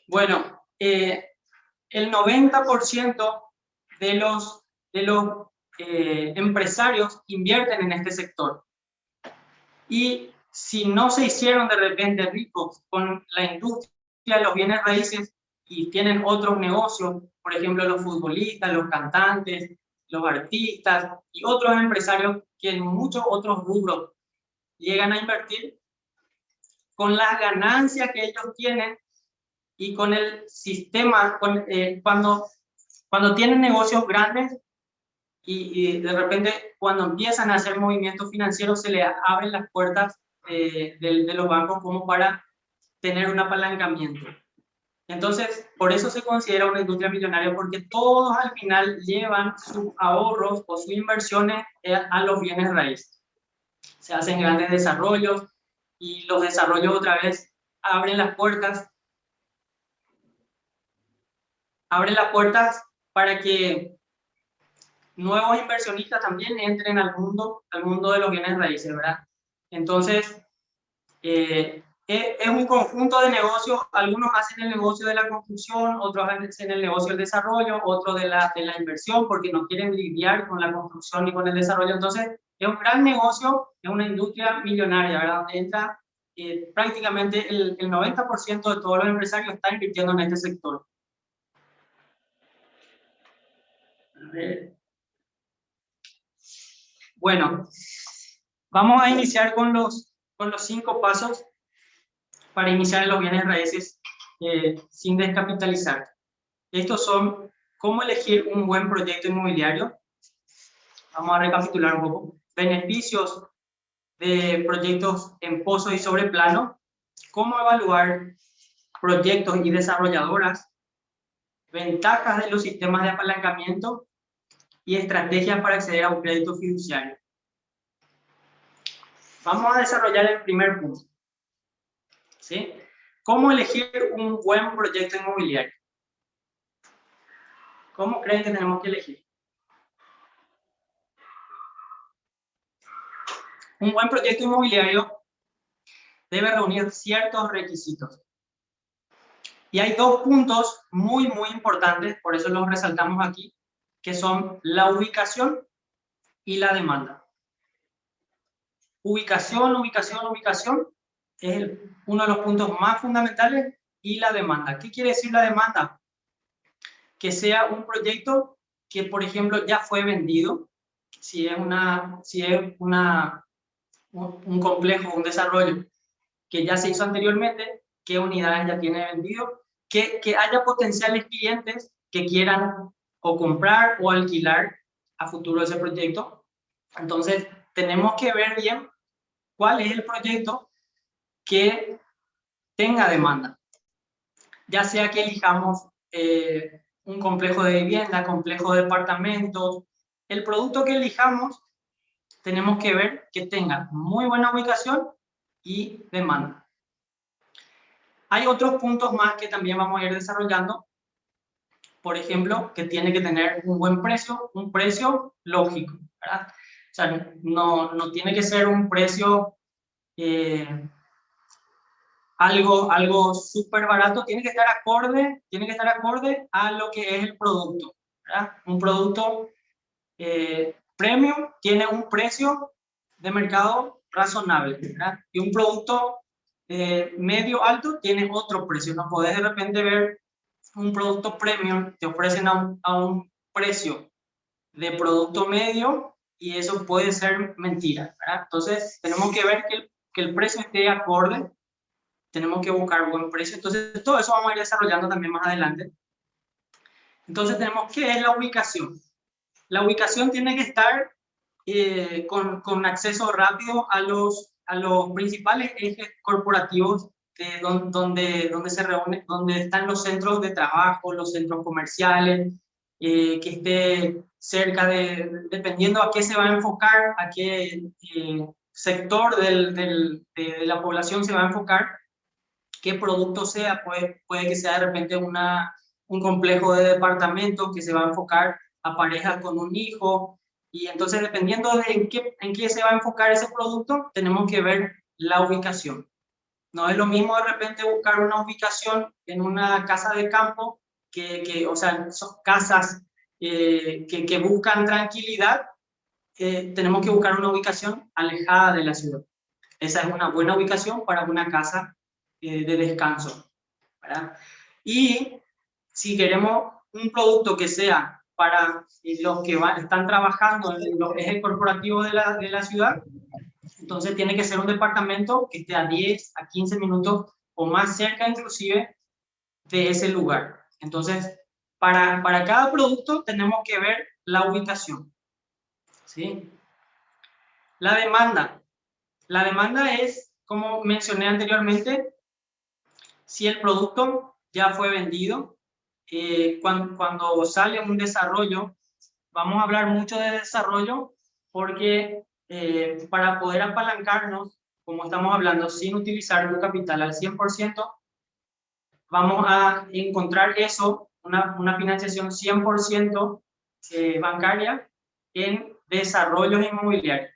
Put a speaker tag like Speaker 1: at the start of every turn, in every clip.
Speaker 1: Bueno, el 90% de los empresarios invierten en este sector. Y si no se hicieron de repente ricos con la industria de los bienes raíces y tienen otros negocios, por ejemplo los futbolistas, los cantantes, los artistas y otros empresarios que en muchos otros rubros llegan a invertir, con las ganancias que ellos tienen y con el sistema, cuando tienen negocios grandes y de repente cuando empiezan a hacer movimientos financieros se les abren las puertas de los bancos como para tener un apalancamiento. Entonces, por eso se considera una industria millonaria, porque todos al final llevan sus ahorros o sus inversiones a los bienes raíces. Se hacen grandes desarrollos y los desarrollos otra vez abren las puertas para que nuevos inversionistas también entren al mundo de los bienes raíces, ¿verdad? Entonces, es un conjunto de negocios. Algunos hacen el negocio de la construcción, otros hacen el negocio del desarrollo, otros de la inversión, porque no quieren lidiar con la construcción ni con el desarrollo. Entonces, es un gran negocio, es una industria millonaria, ¿verdad? Entra prácticamente el 90% de todos los empresarios están invirtiendo en este sector. A ver. Bueno, vamos a iniciar con los 5 pasos para iniciar en los bienes raíces sin descapitalizar. Estos son cómo elegir un buen proyecto inmobiliario. Vamos a recapitular un poco. Beneficios de proyectos en pozo y sobre plano. Cómo evaluar proyectos y desarrolladoras. Ventajas de los sistemas de apalancamiento y estrategias para acceder a un crédito fiduciario. Vamos a desarrollar el primer punto. ¿Sí? ¿Cómo elegir un buen proyecto inmobiliario? ¿Cómo creen que tenemos que elegir? Un buen proyecto inmobiliario debe reunir ciertos requisitos. Y hay 2 puntos muy importantes, por eso los resaltamos aquí, que son la ubicación y la demanda. Ubicación es uno de los puntos más fundamentales, y la demanda. ¿Qué quiere decir la demanda? Que sea un proyecto que, por ejemplo, ya fue vendido, si es un complejo, un desarrollo que ya se hizo anteriormente, qué unidades ya tiene vendido, que haya potenciales clientes que quieran o comprar o alquilar a futuro ese proyecto. Entonces, tenemos que ver bien cuál es el proyecto que tenga demanda. Ya sea que elijamos un complejo de vivienda, complejo de departamentos, el producto que elijamos, tenemos que ver que tenga muy buena ubicación y demanda. Hay otros puntos más que también vamos a ir desarrollando. Por ejemplo, que tiene que tener un buen precio, un precio lógico, ¿verdad? O sea, no tiene que ser un precio algo súper barato, tiene que estar acorde a lo que es el producto, ¿verdad? Un producto premium tiene un precio de mercado razonable, ¿verdad? Y un producto medio alto tiene otro precio. No podés de repente ver un producto premium, te ofrecen a un precio de producto medio y eso puede ser mentira, ¿verdad? Entonces tenemos que ver que el precio esté acorde, tenemos que buscar buen precio. Entonces todo eso vamos a ir desarrollando también más adelante. Entonces tenemos que es la ubicación. La ubicación tiene que estar con acceso rápido a los principales ejes corporativos donde se reúnen, donde están los centros de trabajo, los centros comerciales, que esté cerca dependiendo a qué se va a enfocar, a qué sector de la población se va a enfocar, qué producto sea. Puede que sea de repente un complejo de departamentos que se va a enfocar a parejas con un hijo, y entonces dependiendo de en qué se va a enfocar ese producto, tenemos que ver la ubicación. No es lo mismo de repente buscar una ubicación en una casa de campo, o sea, son casas que buscan tranquilidad. Tenemos que buscar una ubicación alejada de la ciudad. Esa es una buena ubicación para una casa de descanso, ¿verdad? Y si queremos un producto que sea para los que están trabajando en los ejes corporativos de la ciudad, entonces tiene que ser un departamento que esté a 10, a 15 minutos o más cerca inclusive de ese lugar. Entonces, para cada producto tenemos que ver la ubicación, ¿sí? La demanda. La demanda es, como mencioné anteriormente, si el producto ya fue vendido, cuando sale un desarrollo, vamos a hablar mucho de desarrollo porque para poder apalancarnos, como estamos hablando, sin utilizar un capital al 100%, vamos a encontrar eso, una financiación 100% bancaria en desarrollos inmobiliarios.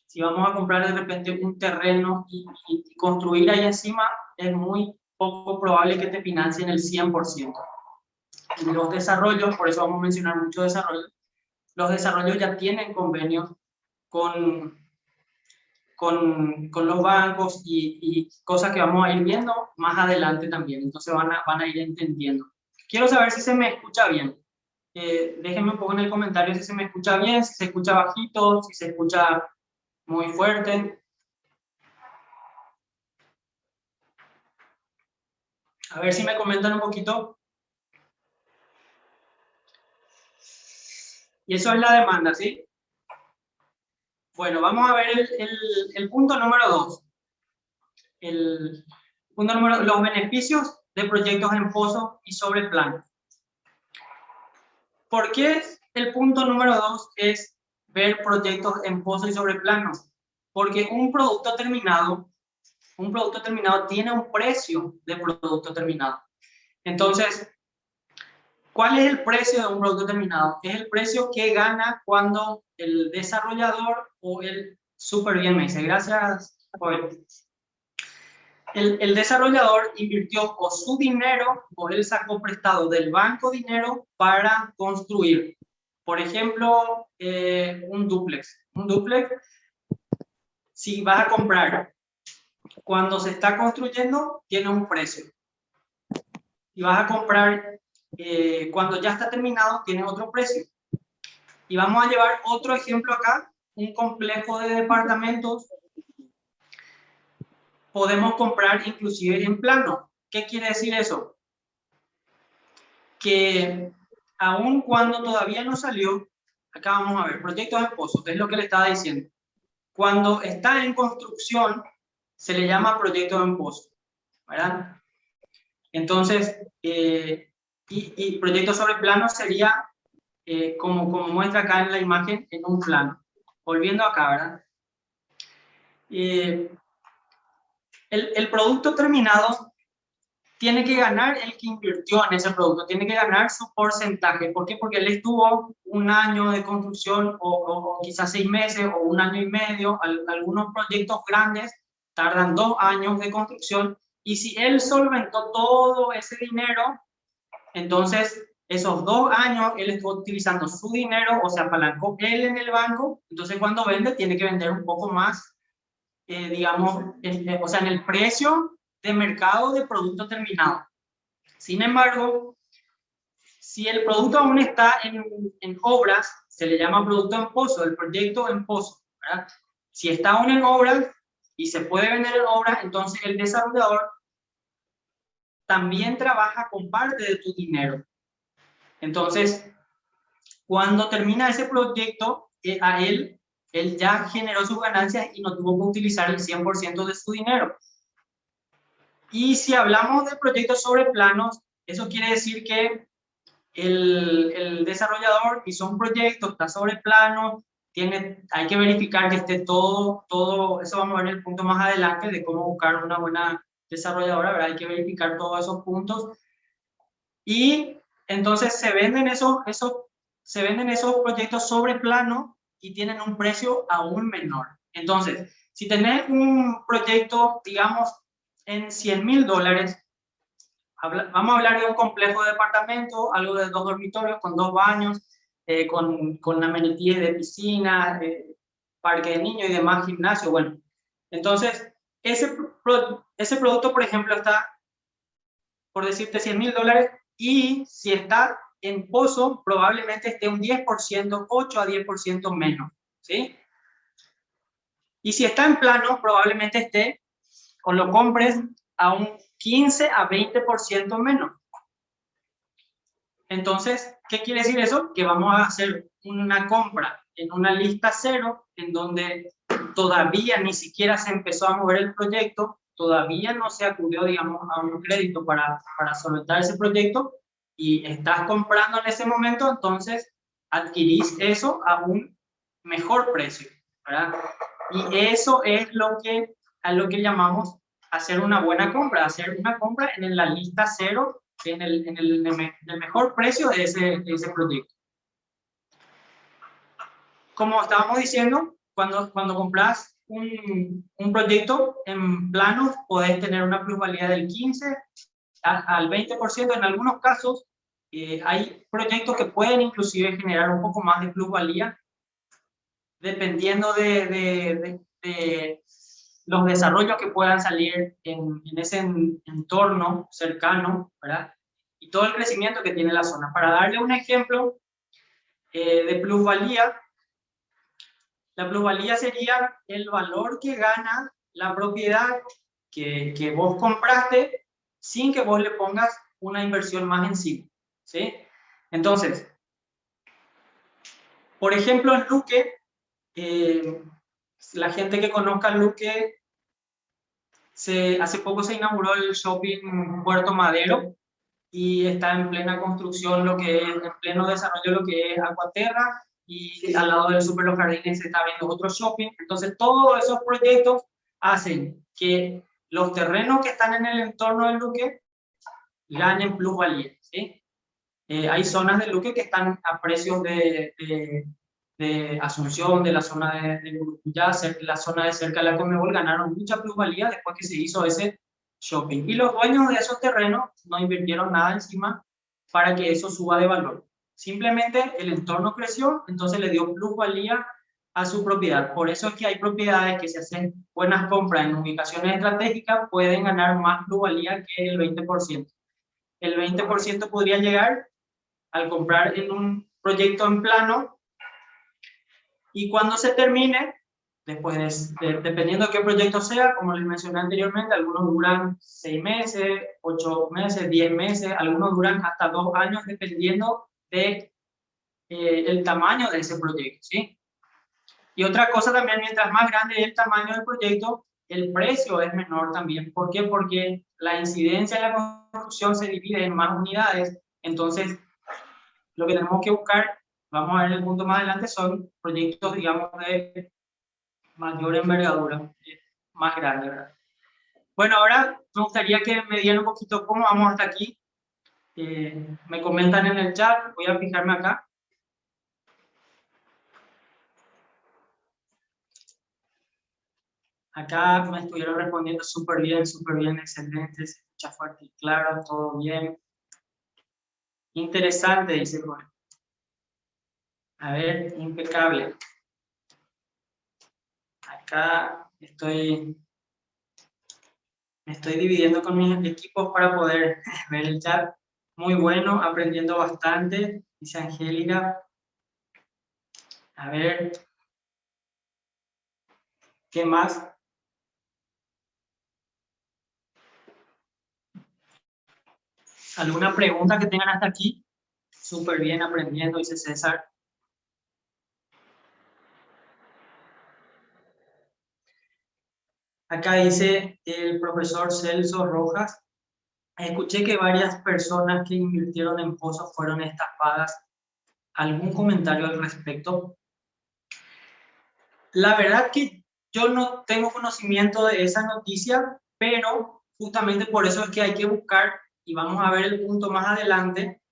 Speaker 1: Si vamos a comprar de repente un terreno y construir ahí encima, es muy poco probable que te financien el 100%. En los desarrollos, por eso vamos a mencionar mucho desarrollo, los desarrollos ya tienen convenios con los bancos y cosas que vamos a ir viendo más adelante también. Entonces van a ir entendiendo. Quiero saber si se me escucha bien. Déjenme un poco en el comentario si se me escucha bien, si se escucha bajito, si se escucha muy fuerte. A ver si me comentan un poquito. Y eso es la demanda, ¿sí? Bueno, vamos a ver el punto número 2. El punto número, los beneficios de proyectos en pozo y sobre plano. ¿Por qué el punto número 2 es ver proyectos en pozo y sobre plano? Porque un producto terminado tiene un precio de producto terminado. Entonces, ¿cuál es el precio de un producto terminado? Es el precio que gana cuando el desarrollador o el súper bien me dice, gracias, Joel. El desarrollador invirtió o su dinero o él sacó prestado del banco dinero para construir. Por ejemplo, un dúplex. Un dúplex, si vas a comprar, cuando se está construyendo, tiene un precio. Si vas a comprar cuando ya está terminado, tiene otro precio. Y vamos a llevar otro ejemplo acá, un complejo de departamentos. Podemos comprar inclusive en plano. ¿Qué quiere decir eso? Que aun cuando todavía no salió, acá vamos a ver, proyectos en pozo, es lo que le estaba diciendo. Cuando está en construcción, se le llama proyecto en pozo, ¿verdad? Entonces, y proyecto sobre plano sería como muestra acá en la imagen, en un plano. Volviendo acá, ¿verdad? El producto terminado tiene que ganar el que invirtió en ese producto, tiene que ganar su porcentaje. ¿Por qué? Porque él estuvo un año de construcción o quizás 6 meses o un año y medio. Algunos proyectos grandes tardan 2 años de construcción y si él solventó todo ese dinero, entonces esos 2 años él estuvo utilizando su dinero, o sea, apalancó él en el banco, entonces cuando vende tiene que vender un poco más, digamos, o sea, en el precio de mercado de producto terminado. Sin embargo, si el producto aún está en obras, se le llama producto en pozo, el proyecto en pozo, ¿verdad? Si está aún en obras y se puede vender en obras, entonces el desarrollador también trabaja con parte de tu dinero. Entonces, cuando termina ese proyecto, a él ya generó sus ganancias y no tuvo que utilizar el 100% de su dinero. Y si hablamos de proyectos sobre planos, eso quiere decir que el desarrollador hizo un proyecto, está sobre plano, hay que verificar que esté todo, eso vamos a ver en el punto más adelante de cómo buscar una buena desarrolladora, ¿verdad? Hay que verificar todos esos puntos. Y entonces se venden esos proyectos sobre plano y tienen un precio aún menor. Entonces, si tenés un proyecto, digamos, en $100.000, vamos a hablar de un complejo de departamento, algo de 2 dormitorios con 2 baños, con amenities de piscina, parque de niños y demás, gimnasio. Bueno, entonces ese producto, por ejemplo, está, por decirte, $100.000, y si está en pozo, probablemente esté un 10%, 8 a 10% menos, ¿sí? Y si está en plano, probablemente esté, o lo compres a un 15 a 20% menos. Entonces, ¿qué quiere decir eso? Que vamos a hacer una compra en una lista cero, en donde todavía ni siquiera se empezó a mover el proyecto, todavía no se acudió, digamos, a un crédito para solventar ese proyecto, y estás comprando en ese momento, entonces adquirís eso a un mejor precio, ¿verdad? Y eso es a lo que llamamos hacer una buena compra, hacer una compra en la lista cero, en el mejor precio de ese proyecto. Como estábamos diciendo, cuando compras un proyecto en plano, podés tener una plusvalía del 15 al 20%. En algunos casos, hay proyectos que pueden inclusive generar un poco más de plusvalía, dependiendo de los desarrollos que puedan salir en ese entorno cercano, ¿verdad? Y todo el crecimiento que tiene la zona. Para darle un ejemplo de plusvalía, la plusvalía sería el valor que gana la propiedad que vos compraste sin que vos le pongas una inversión más encima, ¿sí? Entonces, por ejemplo, en Luque, la gente que conozca Luque, hace poco se inauguró el shopping Puerto Madero, y está en plena construcción, en pleno desarrollo lo que es Aquaterra, y al lado del Super Los Jardines se está viendo otro shopping. Entonces todos esos proyectos hacen que los terrenos que están en el entorno del Luque ganen plusvalía, ¿sí? Hay zonas del Luque que están a precios de Asunción, de la zona de Buruyá, la zona de cerca de la Conmebol, ganaron mucha plusvalía después que se hizo ese shopping. Y los dueños de esos terrenos no invirtieron nada encima para que eso suba de valor. Simplemente el entorno creció, entonces le dio plusvalía a su propiedad. Por eso es que hay propiedades que, se hacen buenas compras en ubicaciones estratégicas, pueden ganar más plusvalía que el 20%. El 20% podría llegar al comprar en un proyecto en plano, y cuando se termine, después dependiendo de qué proyecto sea, como les mencioné anteriormente, algunos duran 6 meses, 8 meses, 10 meses, algunos duran hasta 2 años, dependiendo de el tamaño de ese proyecto, ¿sí? Y otra cosa también, mientras más grande es el tamaño del proyecto, el precio es menor también. ¿Por qué? Porque la incidencia de la construcción se divide en más unidades. Entonces, lo que tenemos que buscar, vamos a ver el punto más adelante, son proyectos, digamos, de mayor envergadura, más grande, ¿verdad? Bueno, ahora me gustaría que me dieran un poquito cómo vamos hasta aquí. Me comentan en el chat, voy a fijarme acá. Acá me estuvieron respondiendo súper bien, excelente, se escucha fuerte y claro, todo bien. Interesante, dice Jorge. A ver, impecable. Acá me estoy dividiendo con mis equipos para poder ver el chat. Muy bueno, aprendiendo bastante, dice Angélica. A ver, ¿qué más? ¿Alguna pregunta que tengan hasta aquí? Súper bien aprendiendo, dice César. Acá dice el profesor Celso Rojas. Escuché que varias personas que invirtieron en pozos fueron estafadas. ¿Algún comentario al respecto? La verdad que yo no tengo conocimiento de esa noticia, pero justamente por eso es que hay que buscar, y vamos a ver el punto más adelante,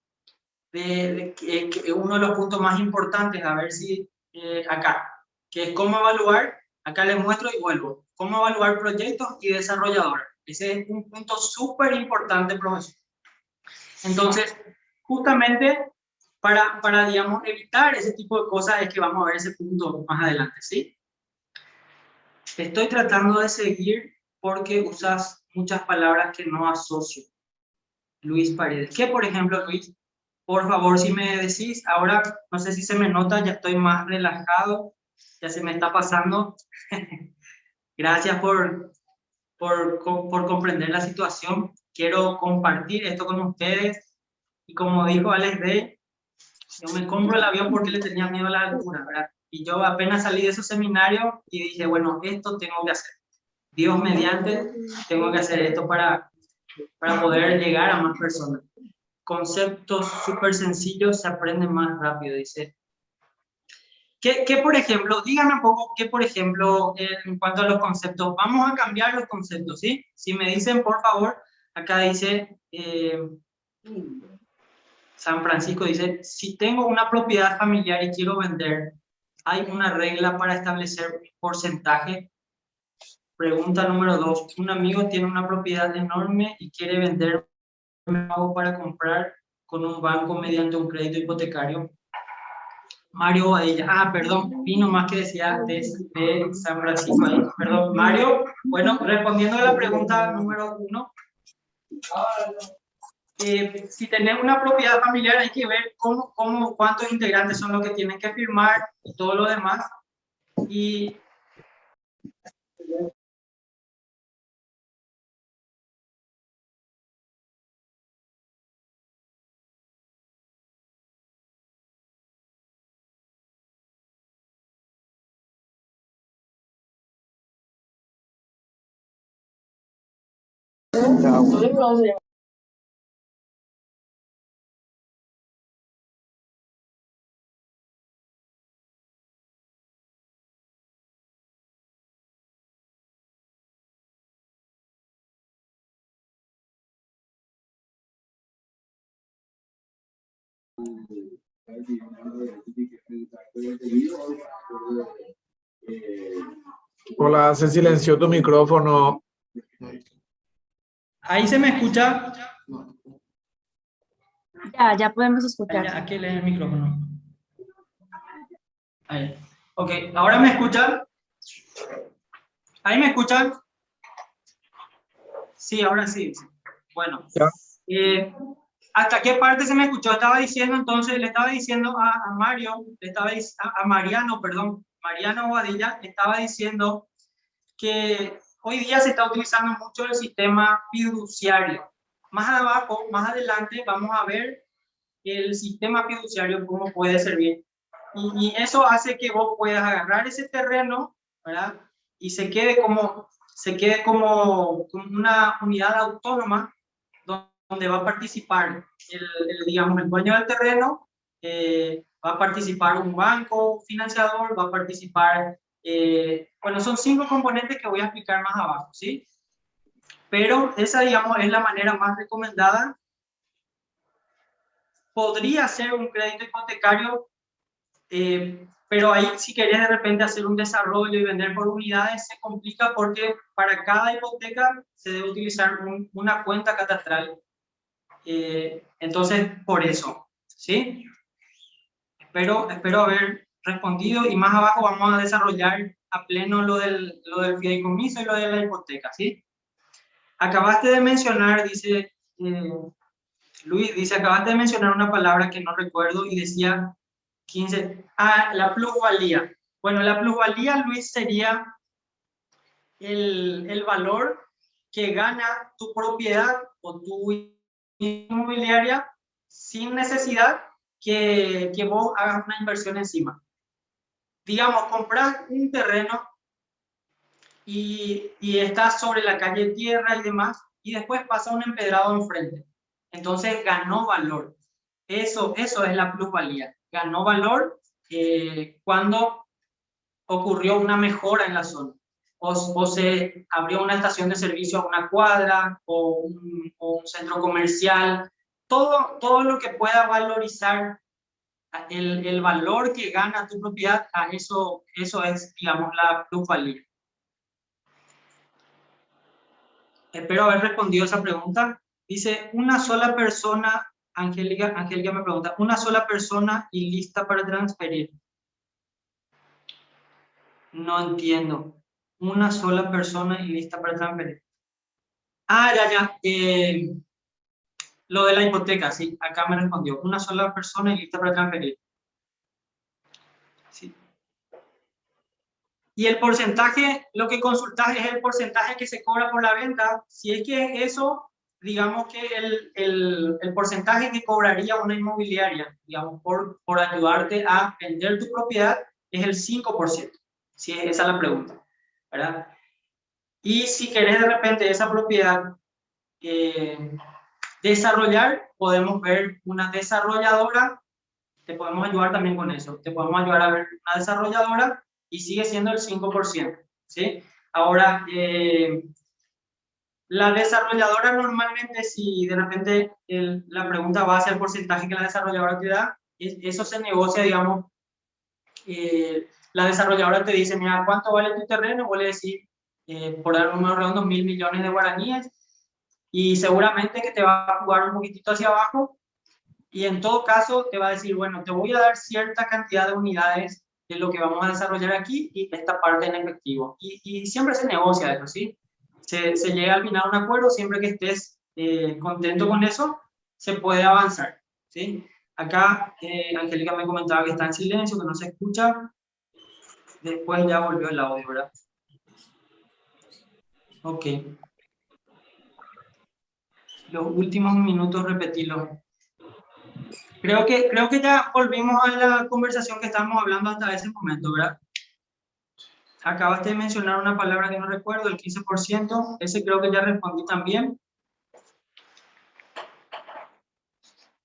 Speaker 1: que uno de los puntos más importantes, a ver si acá, que es cómo evaluar, acá les muestro y vuelvo, cómo evaluar proyectos y desarrolladores. Ese es un punto súper importante, profesor. Entonces, justamente digamos, evitar ese tipo de cosas es que vamos a ver ese punto más adelante, ¿sí? Estoy tratando de seguir porque usas muchas palabras que no asocio. Luis Paredes. ¿Qué, por ejemplo, Luis? Por favor, si me decís, ahora no sé si se me nota, ya estoy más relajado, ya se me está pasando. Gracias por comprender la situación. Quiero compartir esto con ustedes. Y como dijo Alex D, yo me compro el avión porque le tenía miedo a la altura, ¿verdad? Y yo apenas salí de esos seminarios y dije, bueno, esto tengo que hacer. Dios mediante, tengo que hacer esto para poder llegar a más personas. Conceptos súper sencillos se aprenden más rápido, dice. ¿Qué, por ejemplo, díganme un poco, qué, por ejemplo, en cuanto a los conceptos, vamos a cambiar los conceptos, ¿sí? Si me dicen, por favor, acá dice, San Francisco dice, si tengo una propiedad familiar y quiero vender, ¿hay una regla para establecer un porcentaje? Pregunta número 2. Un amigo tiene una propiedad enorme y quiere vender, ¿cómo hago para comprar con un banco mediante un crédito hipotecario? Mario Badilla, perdón, vino más que decía de San Francisco ahí. Perdón, Mario, bueno, respondiendo a la pregunta número 1, si tenés una propiedad familiar hay que ver cuántos integrantes son los que tienen que firmar y todo lo demás. Y
Speaker 2: Hola, se silenció tu micrófono.
Speaker 1: ahí se me escucha.
Speaker 3: Ya podemos escuchar.
Speaker 1: Aquí lee el micrófono. Ahí. Ok, ahora me escuchan. ¿Ahí me escuchan? Sí, ahora sí. Bueno, ¿hasta qué parte se me escuchó? Estaba diciendo entonces, le estaba diciendo a Mario, a Mariano, perdón, Mariano Boadilla, le estaba diciendo que hoy día se está utilizando mucho el sistema fiduciario. Más abajo, más adelante, vamos a ver el sistema fiduciario, cómo puede servir. Y eso hace que vos puedas agarrar ese terreno, ¿verdad? Y se quede como una unidad autónoma donde va a participar digamos, el dueño del terreno, va a participar un banco financiador, va a participar, bueno, son 5 componentes que voy a explicar más abajo, ¿sí? Pero esa, digamos, es la manera más recomendada. Podría ser un crédito hipotecario, pero ahí si querés de repente hacer un desarrollo y vender por unidades se complica porque para cada hipoteca se debe utilizar una cuenta catastral. Entonces, por eso, ¿sí? Espero haber respondido y más abajo vamos a desarrollar a pleno lo del fideicomiso y lo de la hipoteca, ¿sí? Acabaste de mencionar, dice Luis, dice, acabaste de mencionar una palabra que no recuerdo y decía 15, la plusvalía. Bueno, la plusvalía, Luis, sería el valor que gana tu propiedad o tu inmobiliaria sin necesidad que vos hagas una inversión encima. Digamos, compras un terreno y estás sobre la calle tierra y demás, y después pasa un empedrado enfrente. Entonces ganó valor. Eso es la plusvalía. Ganó valor cuando ocurrió una mejora en la zona. O se abrió una estación de servicio a una cuadra o un centro comercial. Todo lo que pueda valorizar el valor que gana tu propiedad, eso es, digamos, la plusvalía. Espero haber respondido esa pregunta. Dice, una sola persona, Angélica me pregunta, una sola persona y lista para transferir. No entiendo. Una sola persona y lista para transferir. Ah, ya. Lo de la hipoteca, sí. Acá me respondió. Una sola persona y lista para transferir. Sí. Y el porcentaje, lo que consultas es el porcentaje que se cobra por la venta. Si es que eso, digamos que el porcentaje que cobraría una inmobiliaria, digamos, por ayudarte a vender tu propiedad, es el 5%. Si esa es la pregunta, ¿verdad? Y si querés de repente esa propiedad desarrollar, podemos ver una desarrolladora, te podemos ayudar también con eso, te podemos ayudar a ver una desarrolladora y sigue siendo el 5%, ¿sí? Ahora, la desarrolladora normalmente, si de repente la pregunta va hacia el porcentaje que la desarrolladora te da, eso se negocia, digamos, la desarrolladora te dice, mira, ¿cuánto vale tu terreno? Vos le decís, por dar un número redondo, 1.000 millones de guaraníes, y seguramente que te va a jugar un poquitito hacia abajo, y en todo caso te va a decir, bueno, te voy a dar cierta cantidad de unidades de lo que vamos a desarrollar aquí y esta parte en efectivo. Y siempre se negocia eso, ¿sí? Se llega al final a un acuerdo, siempre que estés contento con eso, se puede avanzar, ¿sí? Acá Angélica me comentaba que está en silencio, que no se escucha. Después ya volvió el audio, ¿verdad? Ok. Los últimos minutos repetirlo. Creo que ya volvimos a la conversación que estábamos hablando hasta ese momento, ¿verdad? Acabaste de mencionar una palabra que no recuerdo, el 15%. Ese creo que ya respondí también.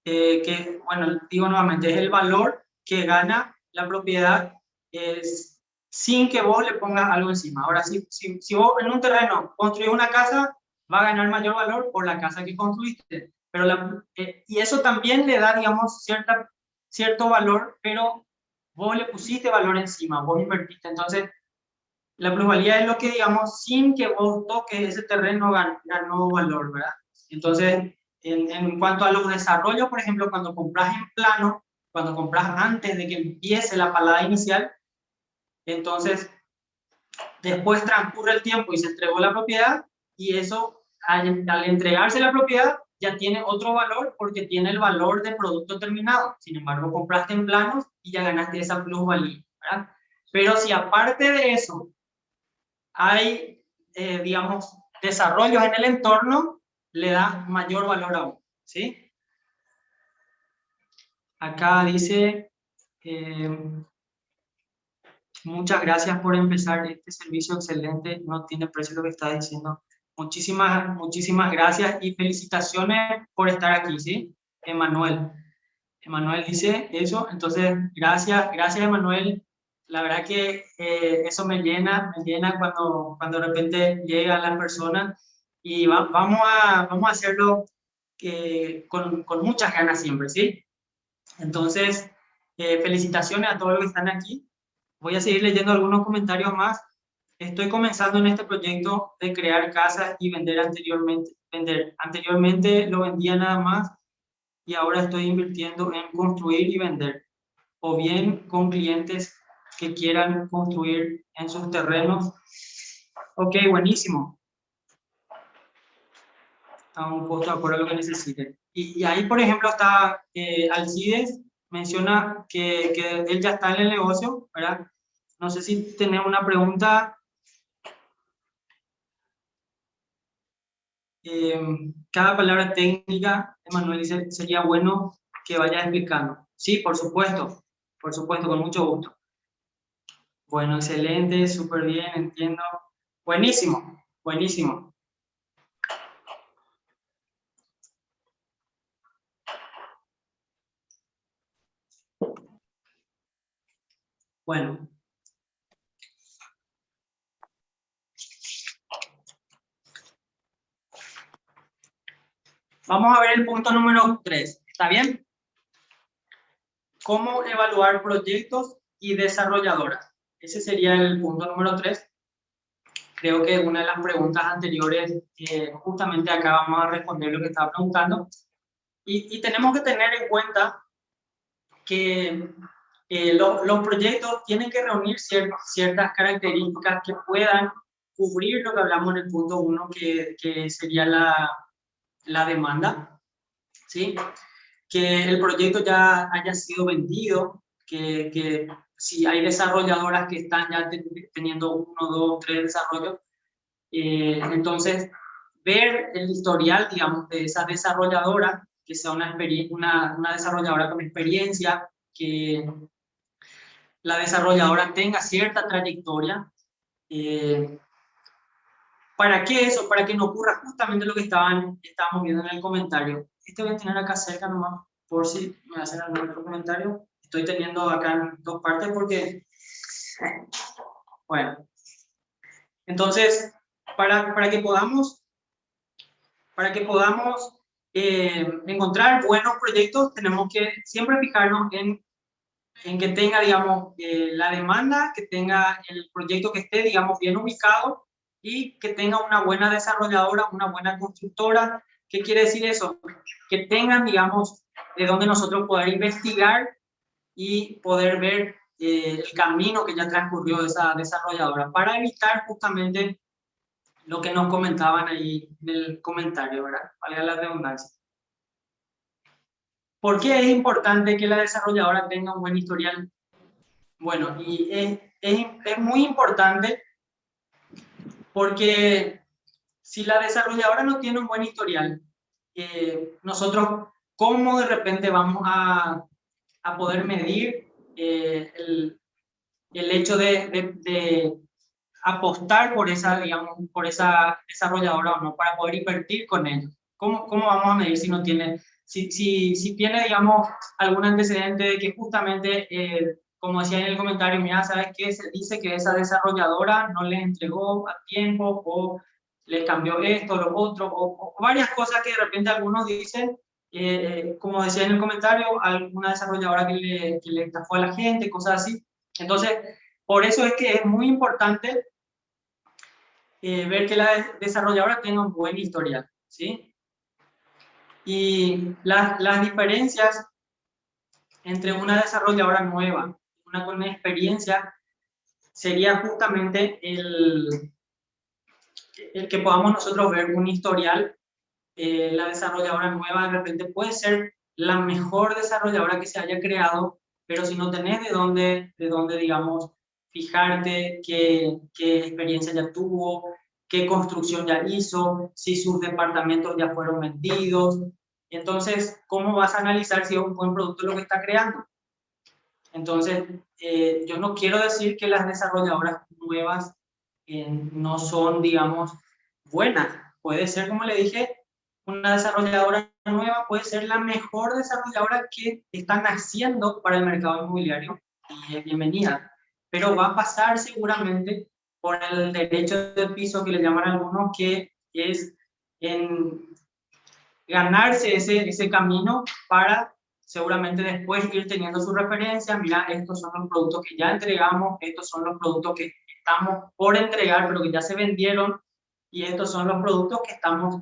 Speaker 1: Que, bueno, digo nuevamente, es el valor que gana la propiedad sin que vos le pongas algo encima. Ahora, si vos en un terreno construís una casa, va a ganar mayor valor por la casa que construiste. Pero y eso también le da, digamos, cierto valor, pero vos le pusiste valor encima, vos invertiste. Entonces, la plusvalía es lo que, digamos, sin que vos toques ese terreno, ganó valor, ¿verdad? Entonces, en cuanto a los desarrollos, por ejemplo, cuando compras en plano, cuando compras antes de que empiece la palada inicial, entonces después transcurre el tiempo y se entregó la propiedad, y eso, al entregarse la propiedad, ya tiene otro valor porque tiene el valor de producto terminado. Sin embargo, compraste en planos y ya ganaste esa plusvalía, ¿verdad? Pero si aparte de eso hay, digamos, desarrollos en el entorno, le da mayor valor aún, ¿sí? Acá dice, muchas gracias por empezar este servicio excelente, no tiene precio lo que está diciendo. Muchísimas gracias y felicitaciones por estar aquí, ¿sí? Emanuel dice eso, entonces gracias Emanuel. La verdad que eso me llena cuando de repente llegan las personas, y vamos a hacerlo con muchas ganas siempre, ¿sí? Entonces, felicitaciones a todos los que están aquí. Voy a seguir leyendo algunos comentarios más. Estoy comenzando en este proyecto de crear casas y vender anteriormente. Anteriormente lo vendía nada más, y ahora estoy invirtiendo en construir y vender, o bien con clientes que quieran construir en sus terrenos. Ok, buenísimo. Estamos puestos de acuerdo a lo que necesiten. Y ahí, por ejemplo, está Alcides, menciona que él ya está en el negocio, ¿verdad? No sé si tenés una pregunta. Cada palabra técnica, Emanuel dice, sería bueno que vaya explicando. Sí, por supuesto, con mucho gusto. Bueno, excelente, súper bien, entiendo. Buenísimo, buenísimo. Bueno. Vamos a ver el punto número 3, ¿está bien? ¿Cómo evaluar proyectos y desarrolladoras? Ese sería el punto número 3. creo que una de las preguntas anteriores, justamente acá vamos a responder lo que estaba preguntando. Y tenemos que tener en cuenta que los proyectos tienen que reunir ciertas características que puedan cubrir lo que hablamos en el punto 1, que sería la demanda, ¿sí? Que el proyecto ya haya sido vendido, que si hay desarrolladoras que están ya teniendo 1, 2, 3 desarrollos, entonces ver el historial, digamos, de esa desarrolladora, que sea una desarrolladora con experiencia, que la desarrolladora tenga cierta trayectoria. ¿Para qué eso? Para que no ocurra justamente lo que estábamos viendo en el comentario. Este voy a tener acá cerca nomás, por si me hacen algún otro comentario. Estoy teniendo acá en 2 partes porque, bueno, entonces, para que podamos encontrar buenos proyectos, tenemos que siempre fijarnos en que tenga, digamos, la demanda, que tenga el proyecto que esté, digamos, bien ubicado y que tenga una buena desarrolladora, una buena constructora. ¿Qué quiere decir eso? Que tengan, digamos, de donde nosotros poder investigar y poder ver el camino que ya transcurrió esa desarrolladora para evitar justamente lo que nos comentaban ahí en el comentario, ¿verdad? Valga la redundancia. ¿Por qué es importante que la desarrolladora tenga un buen historial? Bueno, y es muy importante porque si la desarrolladora no tiene un buen historial, nosotros, ¿cómo de repente vamos a poder medir el hecho de apostar por esa, digamos, por esa desarrolladora o no, para poder invertir con ellos? ¿Cómo vamos a medir si no tiene, si tiene, digamos, algún antecedente de que justamente, como decía en el comentario, mira, ¿sabes qué? Se dice que esa desarrolladora no le entregó a tiempo o le cambió esto, lo otro, o varias cosas que de repente algunos dicen, como decía en el comentario, alguna desarrolladora que le estafó a la gente, cosas así. Entonces, por eso es que es muy importante ver que la desarrolladora tenga un buen historial, ¿sí? Y las diferencias entre una desarrolladora nueva y una con experiencia sería justamente el que podamos nosotros ver un historial. La desarrolladora nueva de repente puede ser la mejor desarrolladora que se haya creado, pero si no tenés de dónde digamos, fijarte qué experiencia ya tuvo, qué construcción ya hizo, si sus departamentos ya fueron vendidos, entonces, ¿cómo vas a analizar si es un buen producto lo que está creando? Entonces, yo no quiero decir que las desarrolladoras nuevas no son, digamos, buenas. Puede ser, como le dije, una desarrolladora nueva puede ser la mejor desarrolladora que están haciendo para el mercado inmobiliario y es bienvenida. Pero va a pasar seguramente por el derecho de piso que le llaman algunos, que es en ganarse ese camino para seguramente después ir teniendo su referencia. Mira, estos son los productos que ya entregamos, estos son los productos que estamos por entregar, pero que ya se vendieron, y estos son los productos que estamos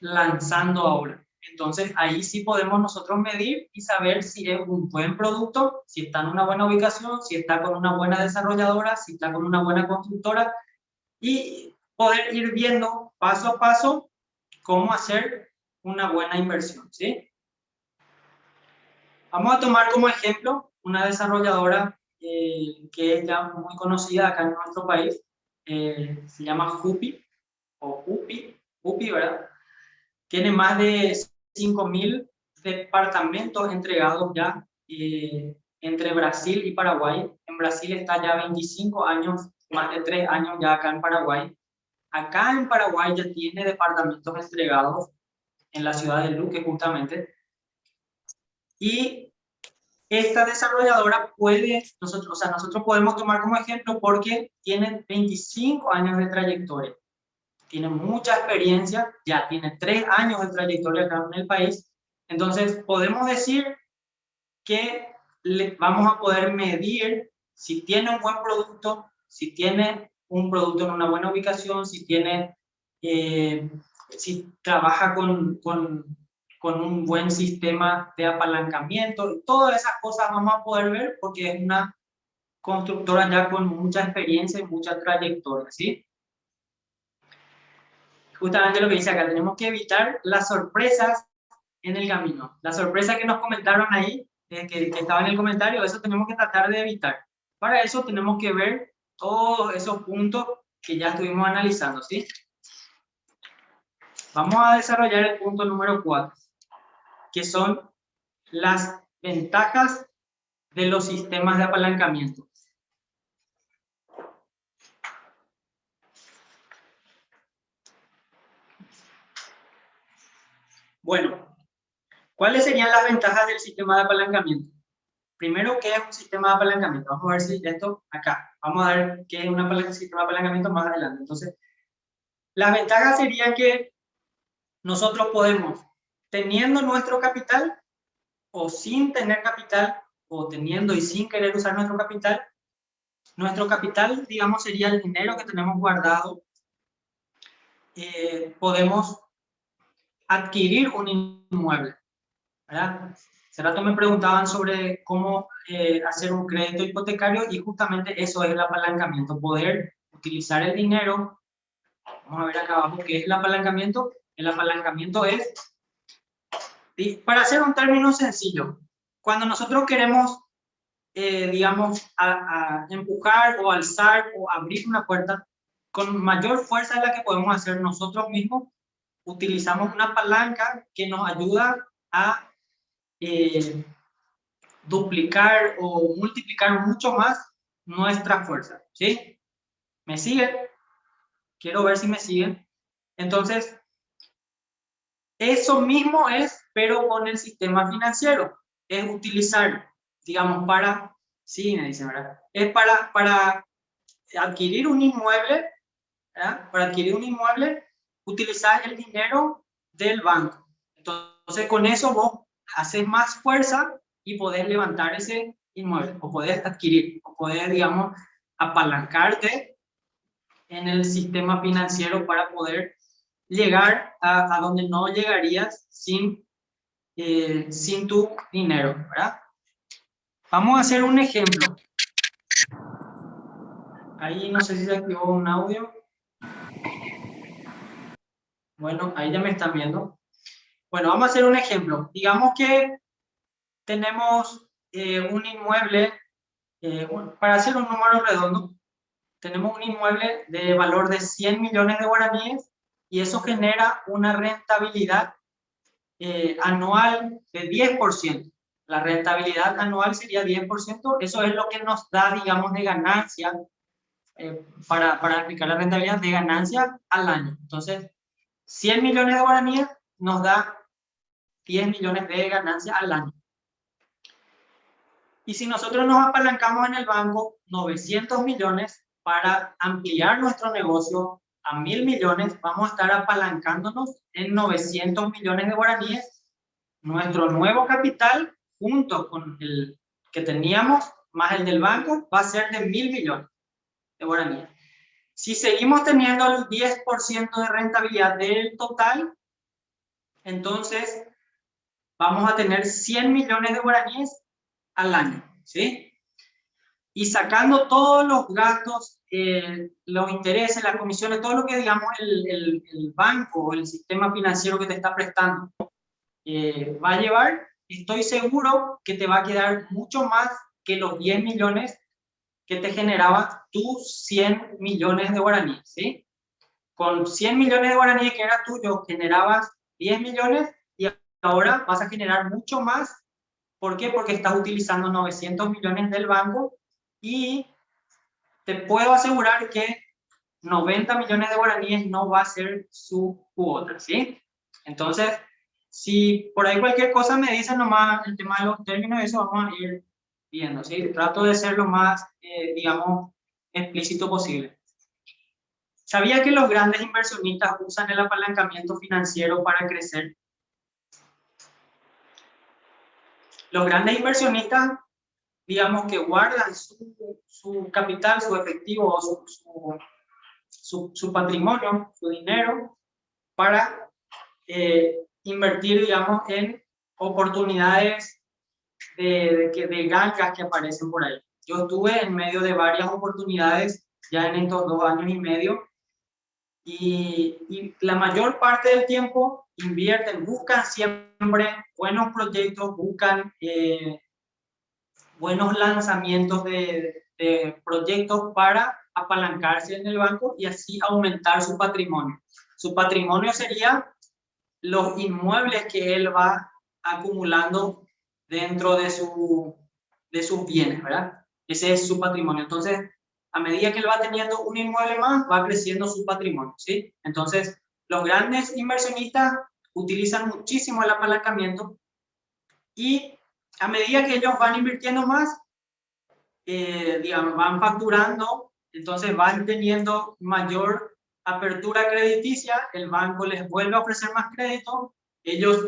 Speaker 1: lanzando ahora. Entonces, ahí sí podemos nosotros medir y saber si es un buen producto, si está en una buena ubicación, si está con una buena desarrolladora, si está con una buena constructora, y poder ir viendo paso a paso cómo hacer una buena inversión, ¿sí? Vamos a tomar como ejemplo una desarrolladora que es ya muy conocida acá en nuestro país, se llama Jupi, o Jupi, ¿verdad? Tiene más de 5.000 departamentos entregados ya entre Brasil y Paraguay. En Brasil está ya 25 años, más de 3 años ya acá en Paraguay. Acá en Paraguay ya tiene departamentos entregados en la ciudad de Luque justamente. Y esta desarrolladora nosotros podemos tomar como ejemplo porque tiene 25 años de trayectoria. Tiene mucha experiencia, ya tiene 3 años de trayectoria acá en el país. Entonces, podemos decir que vamos a poder medir si tiene un buen producto, si tiene un producto en una buena ubicación, si tiene, si trabaja con un buen sistema de apalancamiento, todas esas cosas vamos a poder ver porque es una constructora ya con mucha experiencia y mucha trayectoria, ¿sí? Justamente lo que dice acá, tenemos que evitar las sorpresas en el camino. La sorpresa que nos comentaron ahí, que estaba en el comentario, eso tenemos que tratar de evitar. Para eso tenemos que ver todos esos puntos que ya estuvimos analizando, ¿sí? Vamos a desarrollar el punto número 4, que son las ventajas de los sistemas de apalancamiento. Bueno, ¿cuáles serían las ventajas del sistema de apalancamiento? Primero, ¿qué es un sistema de apalancamiento? Vamos a ver si esto acá. Vamos a ver qué es un sistema de apalancamiento más adelante. Entonces, las ventajas serían que nosotros podemos, teniendo nuestro capital o sin tener capital, o teniendo y sin querer usar nuestro capital, digamos, sería el dinero que tenemos guardado. Podemos adquirir un inmueble, ¿verdad? Hace rato me preguntaban sobre cómo hacer un crédito hipotecario y justamente eso es el apalancamiento, poder utilizar el dinero. Vamos a ver acá abajo qué es el apalancamiento. El apalancamiento es, para hacer un término sencillo, cuando nosotros queremos, digamos, a empujar o alzar o abrir una puerta con mayor fuerza de la que podemos hacer nosotros mismos, utilizamos una palanca que nos ayuda a duplicar o multiplicar mucho más nuestra fuerza, ¿sí? ¿Me siguen? Quiero ver si me siguen. Entonces, eso mismo es, pero con el sistema financiero. Es utilizar, digamos, para, sí, me dicen, ¿verdad? Es para adquirir un inmueble, ¿verdad? Para adquirir un inmueble, utilizar el dinero del banco. Entonces, con eso vos haces más fuerza y podés levantar ese inmueble, o podés adquirir, o podés, digamos, apalancarte en el sistema financiero para poder llegar a donde no llegarías sin tu dinero, ¿verdad? Vamos a hacer un ejemplo. Ahí no sé si se activó un audio. Bueno, ahí ya me están viendo. Bueno, vamos a hacer un ejemplo. Digamos que tenemos un inmueble, para hacer un número redondo, tenemos un inmueble de valor de 100 millones de guaraníes y eso genera una rentabilidad anual de 10%. La rentabilidad anual sería 10%, eso es lo que nos da, digamos, de ganancia, para aplicar la rentabilidad de ganancia al año. Entonces, 100 millones de guaraníes nos da 10 millones de ganancia al año. Y si nosotros nos apalancamos en el banco 900 millones para ampliar nuestro negocio a 1000 millones, vamos a estar apalancándonos en 900 millones de guaraníes. Nuestro nuevo capital, junto con el que teníamos, más el del banco, va a ser de 1000 millones de guaraníes. Si seguimos teniendo el 10% de rentabilidad del total, entonces vamos a tener 100 millones de guaraníes al año, ¿sí? Y sacando todos los gastos, los intereses, las comisiones, todo lo que, digamos, el banco o el sistema financiero que te está prestando va a llevar, estoy seguro que te va a quedar mucho más que los 10 millones que te generaba tus 100 millones de guaraníes, ¿sí? Con 100 millones de guaraníes que era tuyo, generabas 10 millones y ahora vas a generar mucho más. ¿Por qué? Porque estás utilizando 900 millones del banco y te puedo asegurar que 90 millones de guaraníes no va a ser su cuota, ¿sí? Entonces, si por ahí cualquier cosa me dicen nomás el tema de los términos, eso vamos a ir viendo, ¿sí? Trato de ser lo más, digamos, explícito posible. ¿Sabía que los grandes inversionistas usan el apalancamiento financiero para crecer? Los grandes inversionistas, digamos, que guardan su capital, su efectivo, su patrimonio, su dinero, para invertir, digamos, en oportunidades de gangas que aparecen por ahí. Yo estuve en medio de varias oportunidades ya en estos 2 años y medio, y la mayor parte del tiempo invierten, buscan siempre buenos proyectos, buscan buenos lanzamientos de proyectos para apalancarse en el banco y así aumentar su patrimonio. Su patrimonio sería los inmuebles que él va acumulando dentro de sus bienes, ¿verdad? Ese es su patrimonio. Entonces, a medida que él va teniendo un inmueble más, va creciendo su patrimonio, ¿sí? Entonces, los grandes inversionistas utilizan muchísimo el apalancamiento y a medida que ellos van invirtiendo más, digamos, van facturando, entonces van teniendo mayor apertura crediticia, el banco les vuelve a ofrecer más crédito, ellos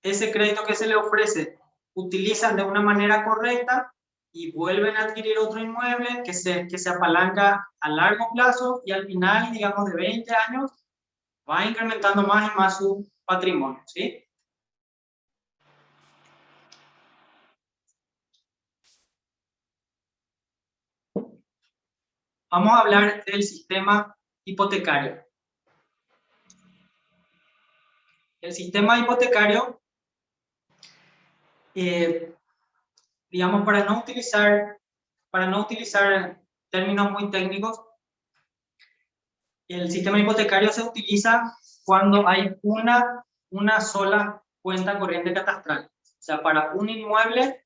Speaker 1: ese crédito que se les ofrece utilizan de una manera correcta y vuelven a adquirir otro inmueble que se apalanca a largo plazo y al final, digamos, de 20 años, va incrementando más y más su patrimonio, ¿sí? Vamos a hablar del sistema hipotecario. El sistema hipotecario, digamos, para no utilizar términos muy técnicos, el sistema hipotecario se utiliza cuando hay una sola cuenta corriente catastral. O sea, para un inmueble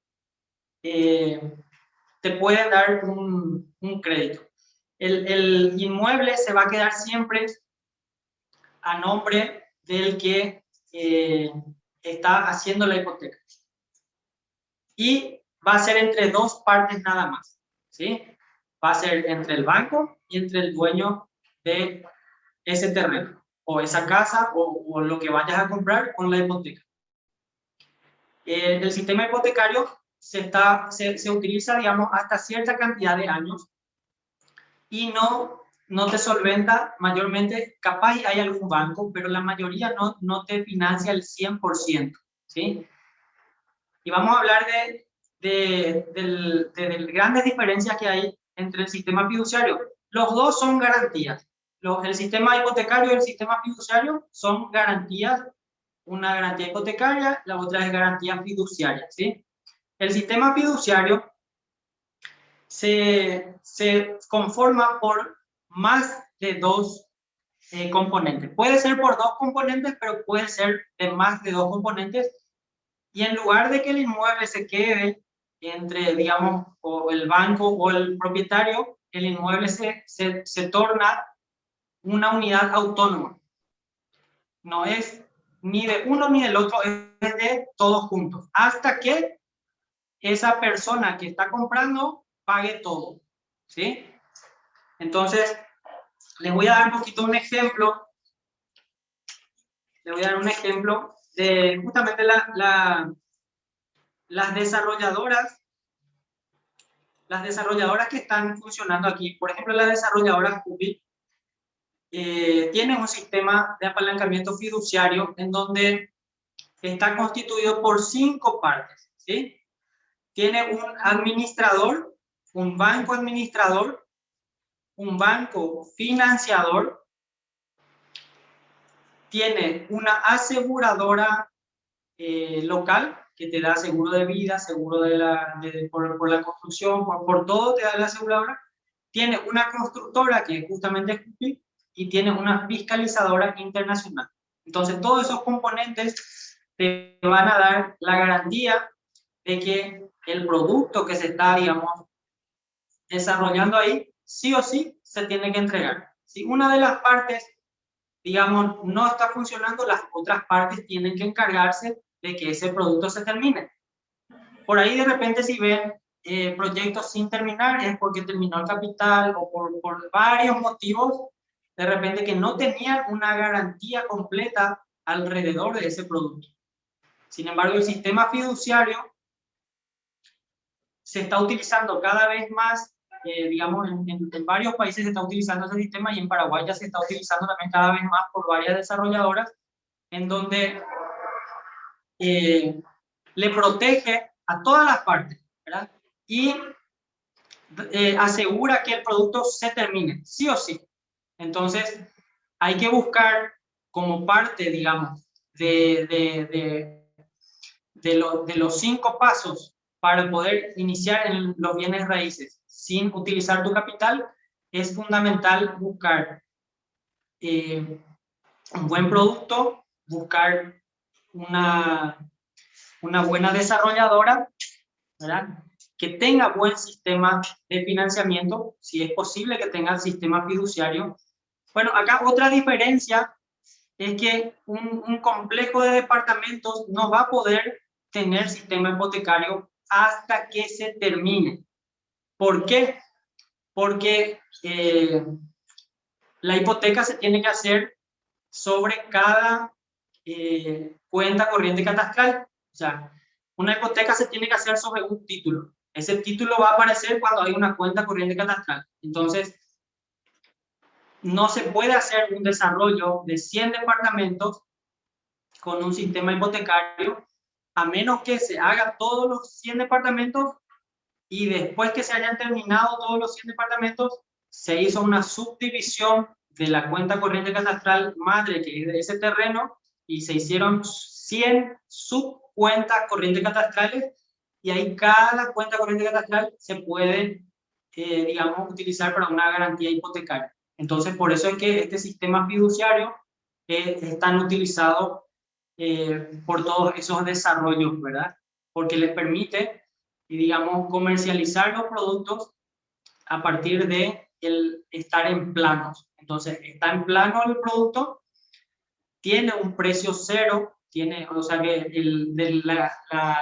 Speaker 1: te pueden dar un crédito. El inmueble se va a quedar siempre a nombre del que está haciendo la hipoteca. Y va a ser entre dos partes nada más, ¿sí? Va a ser entre el banco y entre el dueño de ese terreno, o esa casa, o lo que vayas a comprar con la hipoteca. El sistema hipotecario se utiliza, digamos, hasta cierta cantidad de años y no te solventa mayormente. Capaz hay algún banco, pero la mayoría no te financia el 100%, ¿sí? Y vamos a hablar de grandes diferencias que hay entre el sistema fiduciario. Los dos son garantías. El sistema hipotecario y el sistema fiduciario son garantías. Una garantía hipotecaria, la otra es garantía fiduciaria, ¿sí? El sistema fiduciario se conforma por más de dos componentes. Puede ser por dos componentes, pero puede ser de más de dos componentes. Y en lugar de que el inmueble se quede entre, digamos, o el banco o el propietario, el inmueble se torna una unidad autónoma. No es ni de uno ni del otro, es de todos juntos. Hasta que esa persona que está comprando pague todo, ¿sí? Entonces, les voy a dar un poquito un ejemplo. Les voy a dar un ejemplo de justamente las desarrolladoras que están funcionando aquí. Por ejemplo, la desarrolladora Cupi tiene un sistema de apalancamiento fiduciario en donde está constituido por 5 partes, ¿sí? Tiene un administrador, un banco administrador, un banco financiador, tiene una aseguradora local que te da seguro de vida, seguro por la construcción, por todo te da la aseguradora. Tiene una constructora que es justamente Cupi y tiene una fiscalizadora internacional. Entonces, todos esos componentes te van a dar la garantía de que el producto que se está, digamos, desarrollando ahí, sí o sí se tiene que entregar. Si una de las partes, digamos, no está funcionando, las otras partes tienen que encargarse de que ese producto se termine. Por ahí de repente si ven proyectos sin terminar es porque terminó el capital o por varios motivos, de repente que no tenían una garantía completa alrededor de ese producto. Sin embargo, el sistema fiduciario se está utilizando cada vez más digamos, en varios países se está utilizando ese sistema y en Paraguay ya se está utilizando también cada vez más por varias desarrolladoras, en donde le protege a todas las partes, ¿verdad? Y asegura que el producto se termine, sí o sí. Entonces, hay que buscar como parte, digamos, de los 5 pasos para poder iniciar en los bienes raíces sin utilizar tu capital, es fundamental buscar un buen producto, buscar una buena desarrolladora, ¿verdad? Que tenga buen sistema de financiamiento, si es posible que tenga el sistema fiduciario. Bueno, acá otra diferencia es que un complejo de departamentos no va a poder tener sistema hipotecario hasta que se termine. ¿Por qué? Porque la hipoteca se tiene que hacer sobre cada cuenta corriente catastral. O sea, una hipoteca se tiene que hacer sobre un título. Ese título va a aparecer cuando hay una cuenta corriente catastral. Entonces, no se puede hacer un desarrollo de 100 departamentos con un sistema hipotecario, a menos que se haga todos los 100 departamentos y después que se hayan terminado todos los 100 departamentos, se hizo una subdivisión de la cuenta corriente catastral madre que es de ese terreno y se hicieron 100 subcuentas corrientes catastrales y ahí cada cuenta corriente catastral se puede, digamos, utilizar para una garantía hipotecaria. Entonces, por eso es que este sistema fiduciario es tan utilizado por todos esos desarrollos, ¿verdad? Porque les permite, digamos, comercializar los productos a partir de el estar en planos. Entonces, está en plano el producto, tiene un precio cero, tiene, o sea que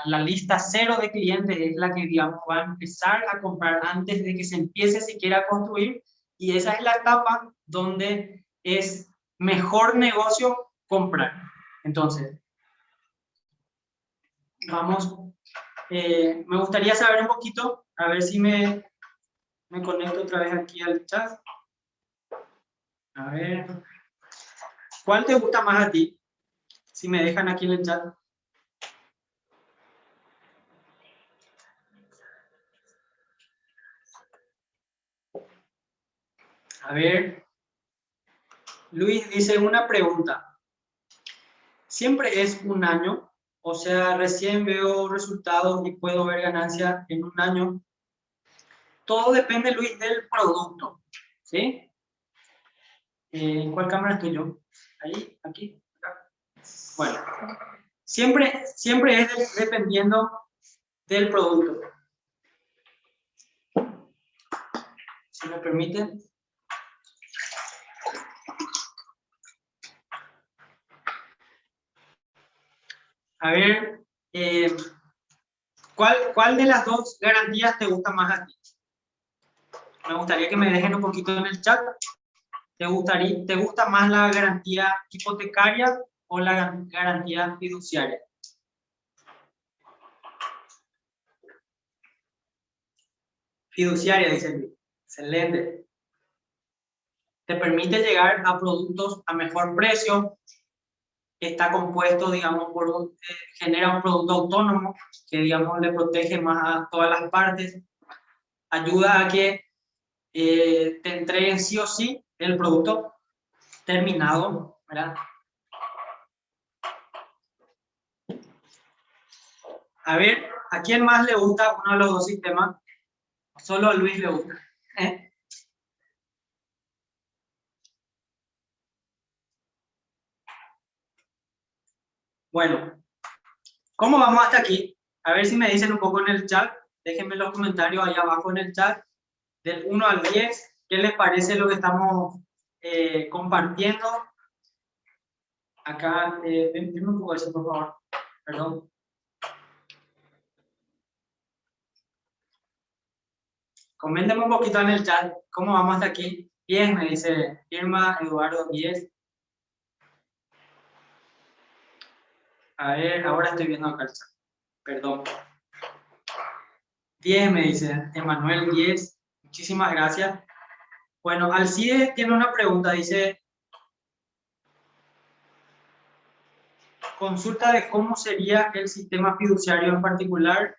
Speaker 1: la lista cero de clientes es la que, digamos, va a empezar a comprar antes de que se empiece siquiera a construir, y esa es la etapa donde es mejor negocio comprar. Entonces, vamos, me gustaría saber un poquito, a ver si me conecto otra vez aquí al chat. A ver, ¿cuál te gusta más a ti? Si me dejan aquí en el chat. A ver, Luis dice una pregunta. ¿Siempre es un año? O sea, recién veo resultados y puedo ver ganancias en un año. Todo depende, Luis, del producto. ¿Sí? ¿En cuál cámara estoy yo? Ahí, aquí, acá. Bueno, siempre es dependiendo del producto. Si me permiten. A ver, ¿cuál de las dos garantías te gusta más a ti? Me gustaría que me dejen un poquito en el chat. ¿Te gusta más la garantía hipotecaria o la garantía fiduciaria? Fiduciaria, dice Luis. Excelente. Te permite llegar a productos a mejor precio. Está compuesto, digamos, genera un producto autónomo que, digamos, le protege más a todas las partes. Ayuda a que te entreguen sí o sí el producto terminado, ¿verdad? A ver, ¿a quién más le gusta uno de los dos sistemas? Solo a Luis le gusta. Bueno, ¿cómo vamos hasta aquí? A ver si me dicen un poco en el chat. Déjenme los comentarios ahí abajo en el chat. Del 1 al 10, ¿qué les parece lo que estamos compartiendo? Acá, dime un poco eso, por favor. Perdón. Coméntenme un poquito en el chat. ¿Cómo vamos hasta aquí? 10, me dice Irma, Eduardo, 10. A ver, ahora estoy viendo acá el chat. Perdón. 10 me dice Emanuel, 10. Muchísimas gracias. Bueno, Alcide tiene una pregunta, dice, consulta de cómo sería el sistema fiduciario en particular.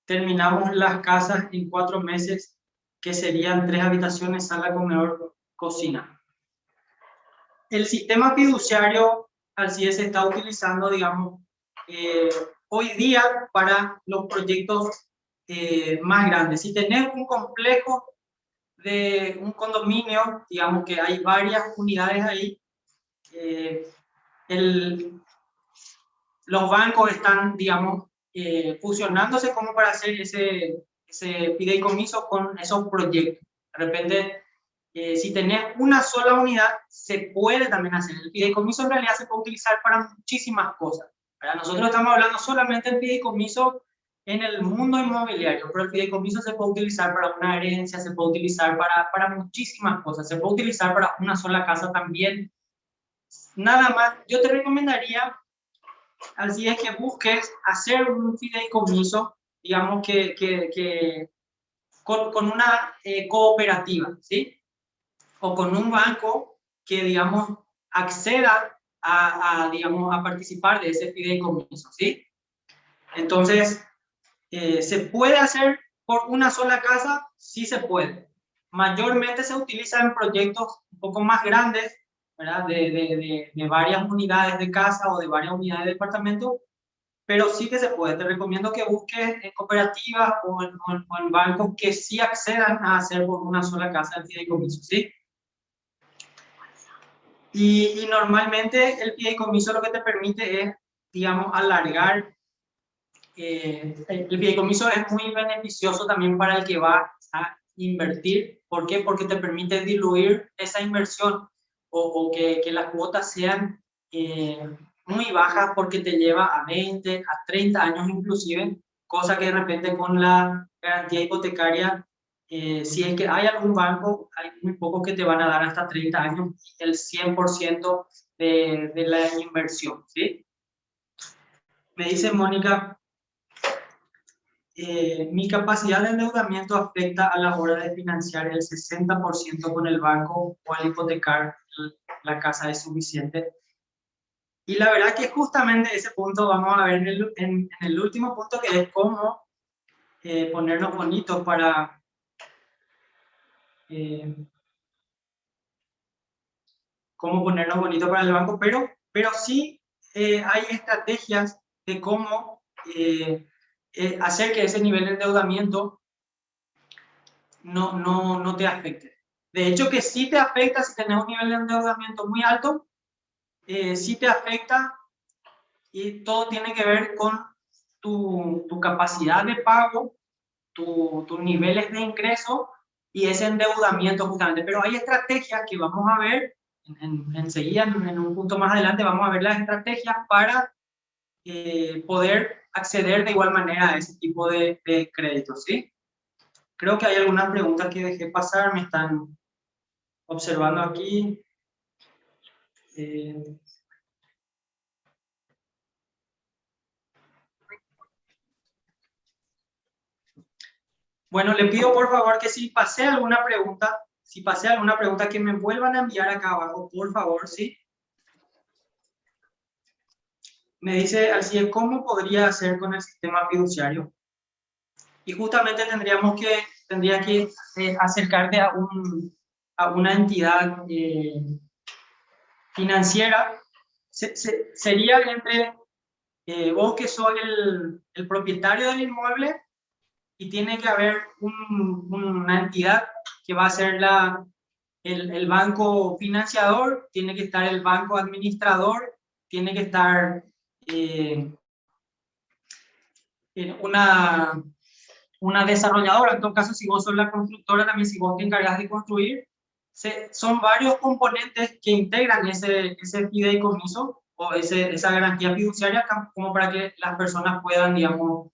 Speaker 1: Terminamos las casas en 4 meses, que serían 3 habitaciones, sala, comedor, cocina. El sistema fiduciario, Alcide, se está utilizando, digamos, hoy día para los proyectos más grandes. Si tenés un complejo de un condominio, digamos que hay varias unidades ahí, los bancos están, digamos, fusionándose como para hacer ese fideicomiso con esos proyectos. De repente, si tenés una sola unidad, se puede también hacer. El fideicomiso en realidad se puede utilizar para muchísimas cosas, ¿verdad? Nosotros estamos hablando solamente del fideicomiso en el mundo inmobiliario, pero el fideicomiso se puede utilizar para una herencia, se puede utilizar para muchísimas cosas, se puede utilizar para una sola casa también. Nada más, yo te recomendaría, así es, que busques hacer un fideicomiso, digamos que con una cooperativa, ¿sí? O con un banco que, digamos, acceda digamos, a participar de ese fideicomiso, ¿sí? Entonces, ¿se puede hacer por una sola casa? Sí se puede. Mayormente se utiliza en proyectos un poco más grandes, ¿verdad? De varias unidades de casa o de varias unidades de departamento, pero sí que se puede. Te recomiendo que busques en cooperativas o en bancos que sí accedan a hacer por una sola casa el fideicomiso, ¿sí? Y normalmente el fideicomiso lo que te permite es, digamos, alargar. El fideicomiso es muy beneficioso también para el que va a invertir. ¿Por qué? Porque te permite diluir esa inversión o que las cuotas sean muy bajas, porque te lleva a 20, a 30 años inclusive, cosa que de repente con la garantía hipotecaria, si es que hay algún banco, hay muy pocos que te van a dar hasta 30 años el 100% de la inversión, ¿sí? Me dice Mónica, mi capacidad de endeudamiento afecta a la hora de financiar el 60% con el banco o al hipotecar la casa es suficiente. Y la verdad que justamente ese punto vamos a ver en el último punto, que es cómo ponernos bonitos para cómo ponernos bonitos para el banco, pero sí hay estrategias de cómo hacer que ese nivel de endeudamiento no te afecte. De hecho, que sí te afecta si tenés un nivel de endeudamiento muy alto, sí te afecta, y todo tiene que ver con tu capacidad de pago, tus niveles de ingreso y ese endeudamiento justamente. Pero hay estrategias que vamos a ver enseguida, en un punto más adelante, vamos a ver las estrategias para poder acceder de igual manera a ese tipo de créditos, ¿sí? Creo que hay algunas preguntas que dejé pasar, me están observando aquí. Bueno, le pido por favor que si pasé alguna pregunta, que me vuelvan a enviar acá abajo, por favor, ¿sí? Me dice Alcide, ¿cómo podría hacer con el sistema fiduciario? Y justamente tendría que acercarte a una entidad financiera. Sería entre vos, que sos el propietario del inmueble, y tiene que haber una entidad que va a ser el banco financiador, tiene que estar el banco administrador, tiene que estar una desarrolladora. En todo caso, si vos sos la constructora, también si vos te encargas de construir, son varios componentes que integran ese fideicomiso o esa garantía fiduciaria, como para que las personas puedan, digamos,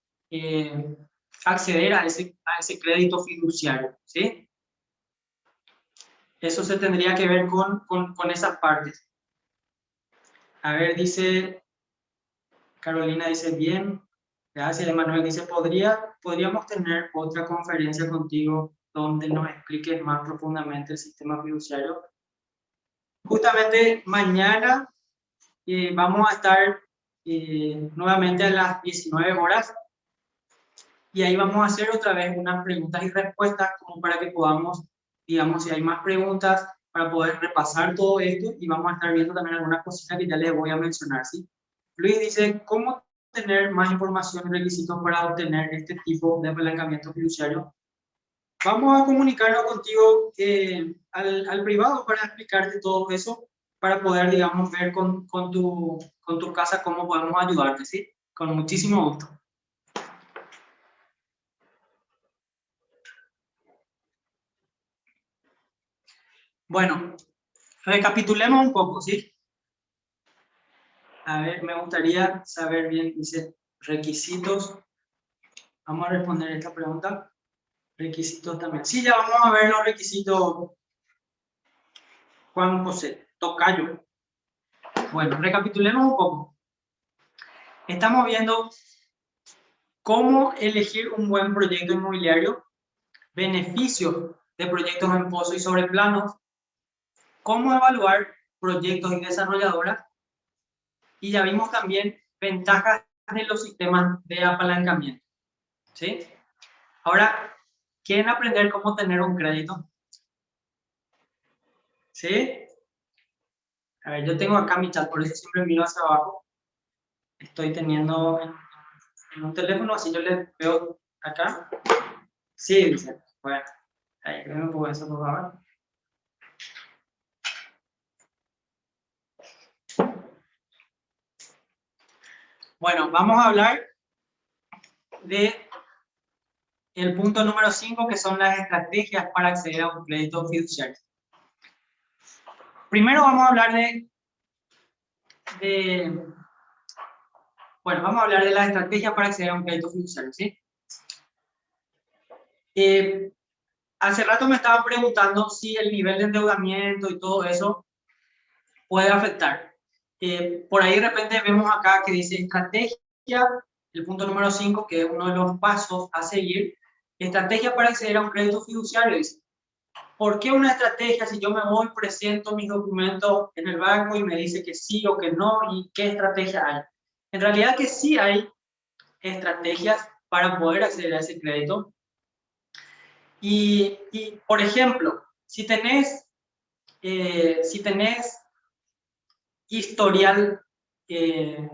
Speaker 1: acceder a ese crédito fiduciario, ¿sí? Eso se tendría que ver con esas partes. A ver, dice Carolina, dice bien. Gracias. Emanuel dice, podríamos tener otra conferencia contigo donde nos explique más profundamente el sistema fiduciario. Justamente mañana vamos a estar nuevamente a las 19 horas y ahí vamos a hacer otra vez unas preguntas y respuestas como para que podamos, digamos, si hay más preguntas, para poder repasar todo esto y vamos a estar viendo también algunas cositas que ya les voy a mencionar, ¿sí? Luis dice, ¿cómo tener más información y requisitos para obtener este tipo de apalancamiento fiduciario? Vamos a comunicarnos contigo al privado para explicarte todo eso, para poder, digamos, ver con tu casa cómo podemos ayudarte, ¿sí? Con muchísimo gusto. Bueno, recapitulemos un poco, ¿sí? A ver, me gustaría saber bien, dice, requisitos. Vamos a responder esta pregunta. Requisitos también. Sí, ya vamos a ver los requisitos. Juan José, tocayo. Bueno, recapitulemos un poco. Estamos viendo cómo elegir un buen proyecto inmobiliario, beneficios de proyectos en pozo y sobre planos, cómo evaluar proyectos y desarrolladoras, y ya vimos también ventajas de los sistemas de apalancamiento, ¿sí? Ahora, ¿quieren aprender cómo tener un crédito? ¿Sí? A ver, yo tengo acá mi chat, por eso siempre miro hacia abajo. Estoy teniendo en un teléfono, así yo les veo acá. Sí, dice. Bueno, ahí me pongo eso, por favor. Bueno, vamos a hablar de el punto número 5, que son las estrategias para acceder a un crédito fiduciario. Primero vamos a hablar bueno, vamos a hablar de las estrategias para acceder a un crédito fiduciario, ¿sí? Hace rato me estaban preguntando si el nivel de endeudamiento y todo eso puede afectar. Por ahí de repente vemos acá que dice estrategia, el punto número 5, que es uno de los pasos a seguir. Estrategia para acceder a un crédito fiduciario. Dice, ¿por qué una estrategia si yo me voy, presento mis documentos en el banco y me dice que sí o que no? ¿Y qué estrategia hay? En realidad que sí hay estrategias para poder acceder a ese crédito. Y por ejemplo, si tenés historial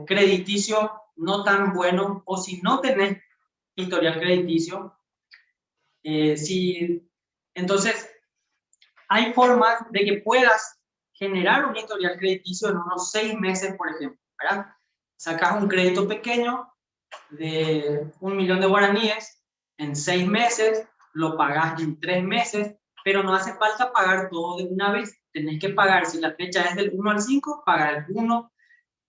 Speaker 1: crediticio no tan bueno, o si no tenés historial crediticio, entonces hay formas de que puedas generar un historial crediticio en unos 6 meses, por ejemplo, ¿verdad? Sacas un crédito pequeño de 1 millón de guaraníes en 6 meses, lo pagas en 3 meses, pero no hace falta pagar todo de una vez. Tenés que pagar, si la fecha es del 1 al 5, pagar el 1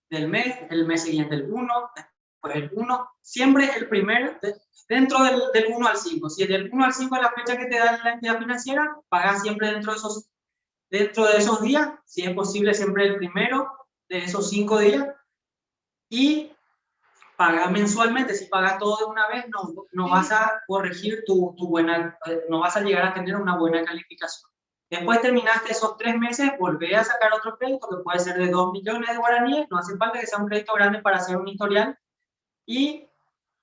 Speaker 1: del mes, el mes siguiente el 1, después el 1, siempre el primero, dentro del 1 al 5. Si es del 1 al 5 es la fecha que te da la entidad financiera, pagas siempre dentro de esos días, si es posible siempre el primero de esos 5 días, y pagas mensualmente. Si pagas todo de una vez, no vas a corregir no vas a llegar a tener una buena calificación. Después terminaste esos 3 meses, volvés a sacar otro crédito que puede ser de 2 millones de guaraníes, no hace falta que sea un crédito grande para hacer un historial, y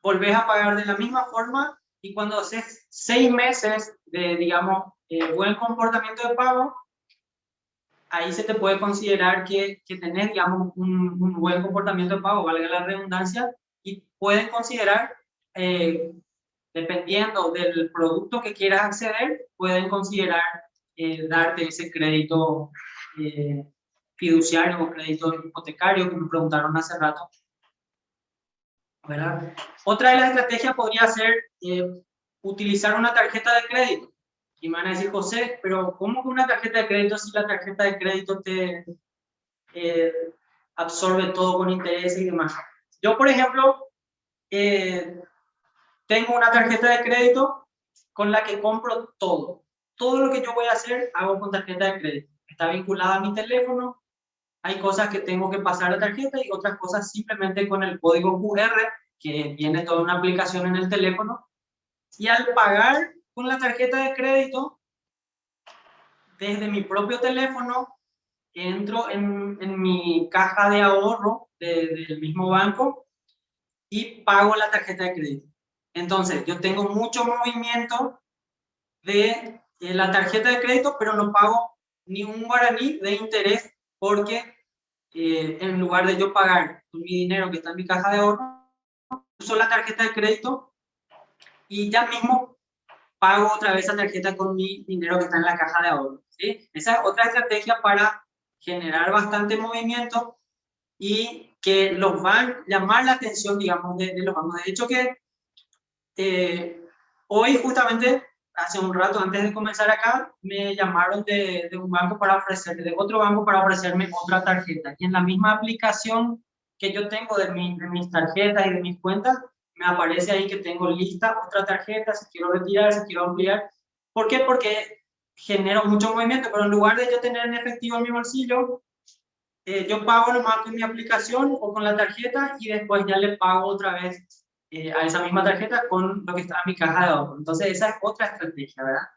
Speaker 1: volvés a pagar de la misma forma, y cuando haces 6 meses de, digamos, buen comportamiento de pago, ahí se te puede considerar que tenés, digamos, un buen comportamiento de pago, valga la redundancia, y pueden considerar, dependiendo del producto que quieras acceder, pueden considerar darte ese crédito fiduciario o crédito hipotecario que me preguntaron hace rato, ¿verdad? Otra de las estrategias podría ser utilizar una tarjeta de crédito. Y me van a decir, José, pero ¿cómo que una tarjeta de crédito si la tarjeta de crédito te absorbe todo con intereses y demás? Yo, por ejemplo, tengo una tarjeta de crédito con la que compro todo. Todo lo que yo voy a hacer, hago con tarjeta de crédito. Está vinculada a mi teléfono. Hay cosas que tengo que pasar a la tarjeta y otras cosas simplemente con el código QR, que viene toda una aplicación en el teléfono. Y al pagar con la tarjeta de crédito, desde mi propio teléfono, entro en mi caja de ahorro del mismo banco y pago la tarjeta de crédito. Entonces, yo tengo mucho movimiento de la tarjeta de crédito, pero no pago ni un guaraní de interés porque en lugar de yo pagar con mi dinero que está en mi caja de ahorro, uso la tarjeta de crédito y ya mismo pago otra vez esa tarjeta con mi dinero que está en la caja de ahorro, ¿sí? Esa es otra estrategia para generar bastante movimiento y que los van llamar la atención, digamos, de los bancos. De hecho que hoy justamente, hace un rato antes de comenzar acá, me llamaron de un banco para ofrecerme, de otro banco para ofrecerme otra tarjeta. Y en la misma aplicación que yo tengo de mis tarjetas y de mis cuentas, me aparece ahí que tengo lista otra tarjeta, si quiero retirar, si quiero ampliar. ¿Por qué? Porque genero mucho movimiento, pero en lugar de yo tener en efectivo en mi bolsillo, yo pago nomás con mi aplicación o con la tarjeta y después ya le pago otra vez a esa misma tarjeta con lo que está en mi caja de ahorro. Entonces esa es otra estrategia, ¿verdad?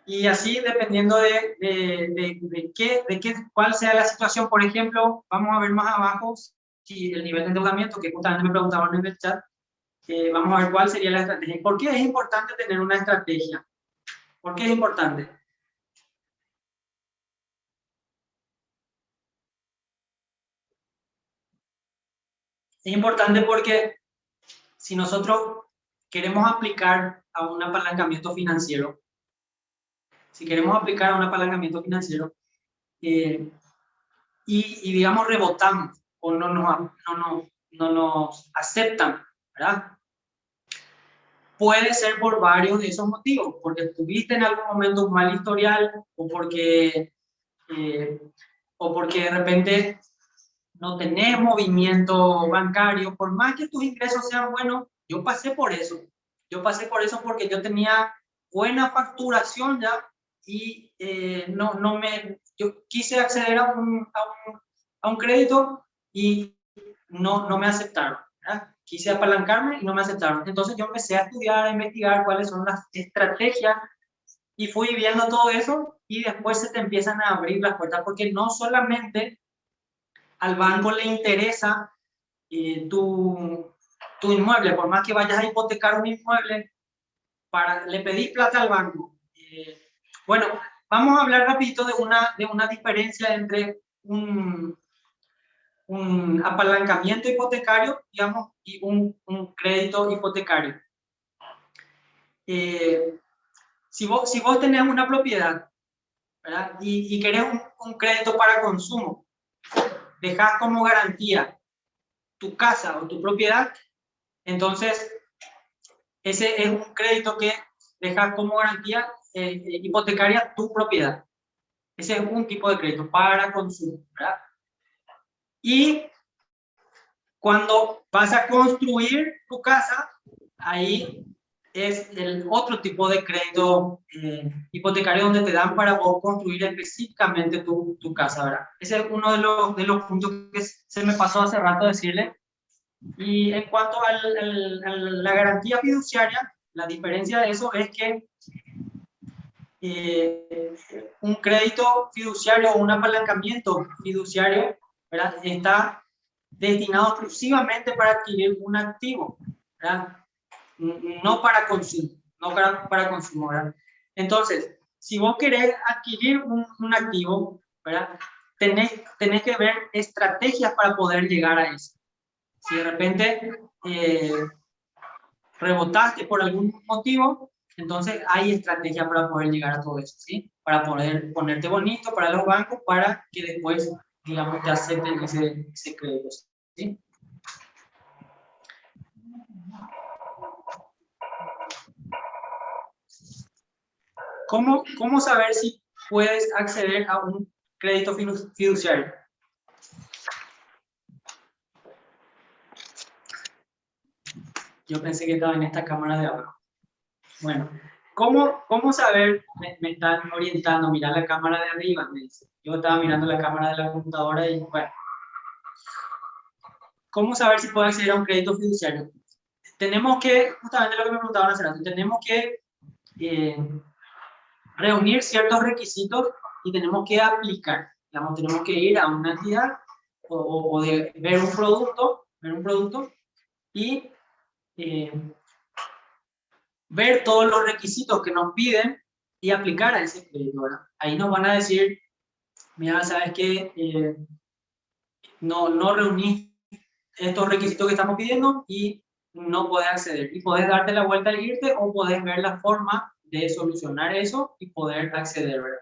Speaker 1: Y así dependiendo cuál sea la situación, por ejemplo, vamos a ver más abajo si el nivel de endeudamiento, que justamente me preguntaban en el chat, vamos a ver cuál sería la estrategia. ¿Por qué es importante tener una estrategia? ¿Por qué es importante? Es importante porque si nosotros queremos aplicar a un apalancamiento financiero, y digamos rebotamos o no nos aceptan, ¿verdad? Puede ser por varios de esos motivos, porque tuviste en algún momento un mal historial o porque de repente no tenés movimiento bancario, por más que tus ingresos sean buenos. Yo pasé por eso porque yo tenía buena facturación ya y yo quise acceder a un crédito y no me aceptaron, ¿verdad? Quise apalancarme y no me aceptaron. Entonces yo empecé a estudiar, a investigar cuáles son las estrategias y fui viendo todo eso y después se te empiezan a abrir las puertas, porque no solamente al banco le interesa tu inmueble, por más que vayas a hipotecar un inmueble, le pedís plata al banco. Bueno, vamos a hablar rapidito de una diferencia entre un apalancamiento hipotecario, digamos, y un crédito hipotecario. Si vos tenés una propiedad, ¿verdad? Y querés un crédito para consumo, dejás como garantía tu casa o tu propiedad, entonces ese es un crédito que dejas como garantía hipotecaria tu propiedad. Ese es un tipo de crédito para consumo, ¿verdad? Y cuando vas a construir tu casa, ahí es el otro tipo de crédito hipotecario donde te dan para vos construir específicamente tu casa, ¿verdad? Ese es uno de los puntos que se me pasó hace rato decirle. Y en cuanto a la garantía fiduciaria, la diferencia de eso es que un crédito fiduciario o un apalancamiento fiduciario, ¿verdad?, está destinado exclusivamente para adquirir un activo, ¿verdad?, no para consumo, ¿verdad? Entonces, si vos querés adquirir un activo, ¿verdad?, tenés que ver estrategias para poder llegar a eso. Si de repente rebotaste por algún motivo, entonces hay estrategia para poder llegar a todo eso, ¿sí? Para poder ponerte bonito para los bancos, para que después, digamos, te acepten ese crédito, ¿sí? ¿Cómo saber si puedes acceder a un crédito fiduciario? Yo pensé que estaba en esta cámara de abajo. Bueno, ¿cómo saber? Me están orientando, mirar la cámara de arriba, me dice. Yo estaba mirando la cámara de la computadora y bueno. ¿Cómo saber si puedo acceder a un crédito fiduciario? tenemos que, justamente lo que me preguntaban hace rato, tenemos que reunir ciertos requisitos y tenemos que aplicar. Digamos, tenemos que ir a una entidad o de ver un producto y ver todos los requisitos que nos piden y aplicar a ese crédito, ¿verdad? Ahí nos van a decir, mira, ¿sabes qué? No reunís estos requisitos que estamos pidiendo y no podés acceder. Y podés darte la vuelta e irte o podés ver la forma de solucionar eso y poder acceder, ¿verdad?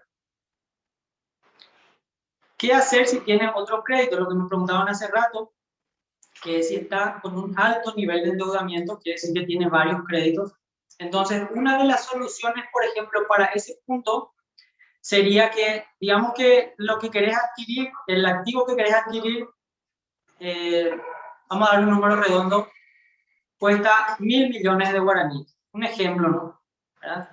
Speaker 1: ¿Qué hacer si tienes otro crédito? Lo que me preguntaban hace rato, que si está con un alto nivel de endeudamiento, quiere decir que tiene varios créditos. Entonces, una de las soluciones, por ejemplo, para ese punto, sería que, digamos que lo que querés adquirir, el activo que querés adquirir, vamos a dar un número redondo, cuesta 1.000 millones de guaraníes. Un ejemplo, ¿no? ¿Verdad?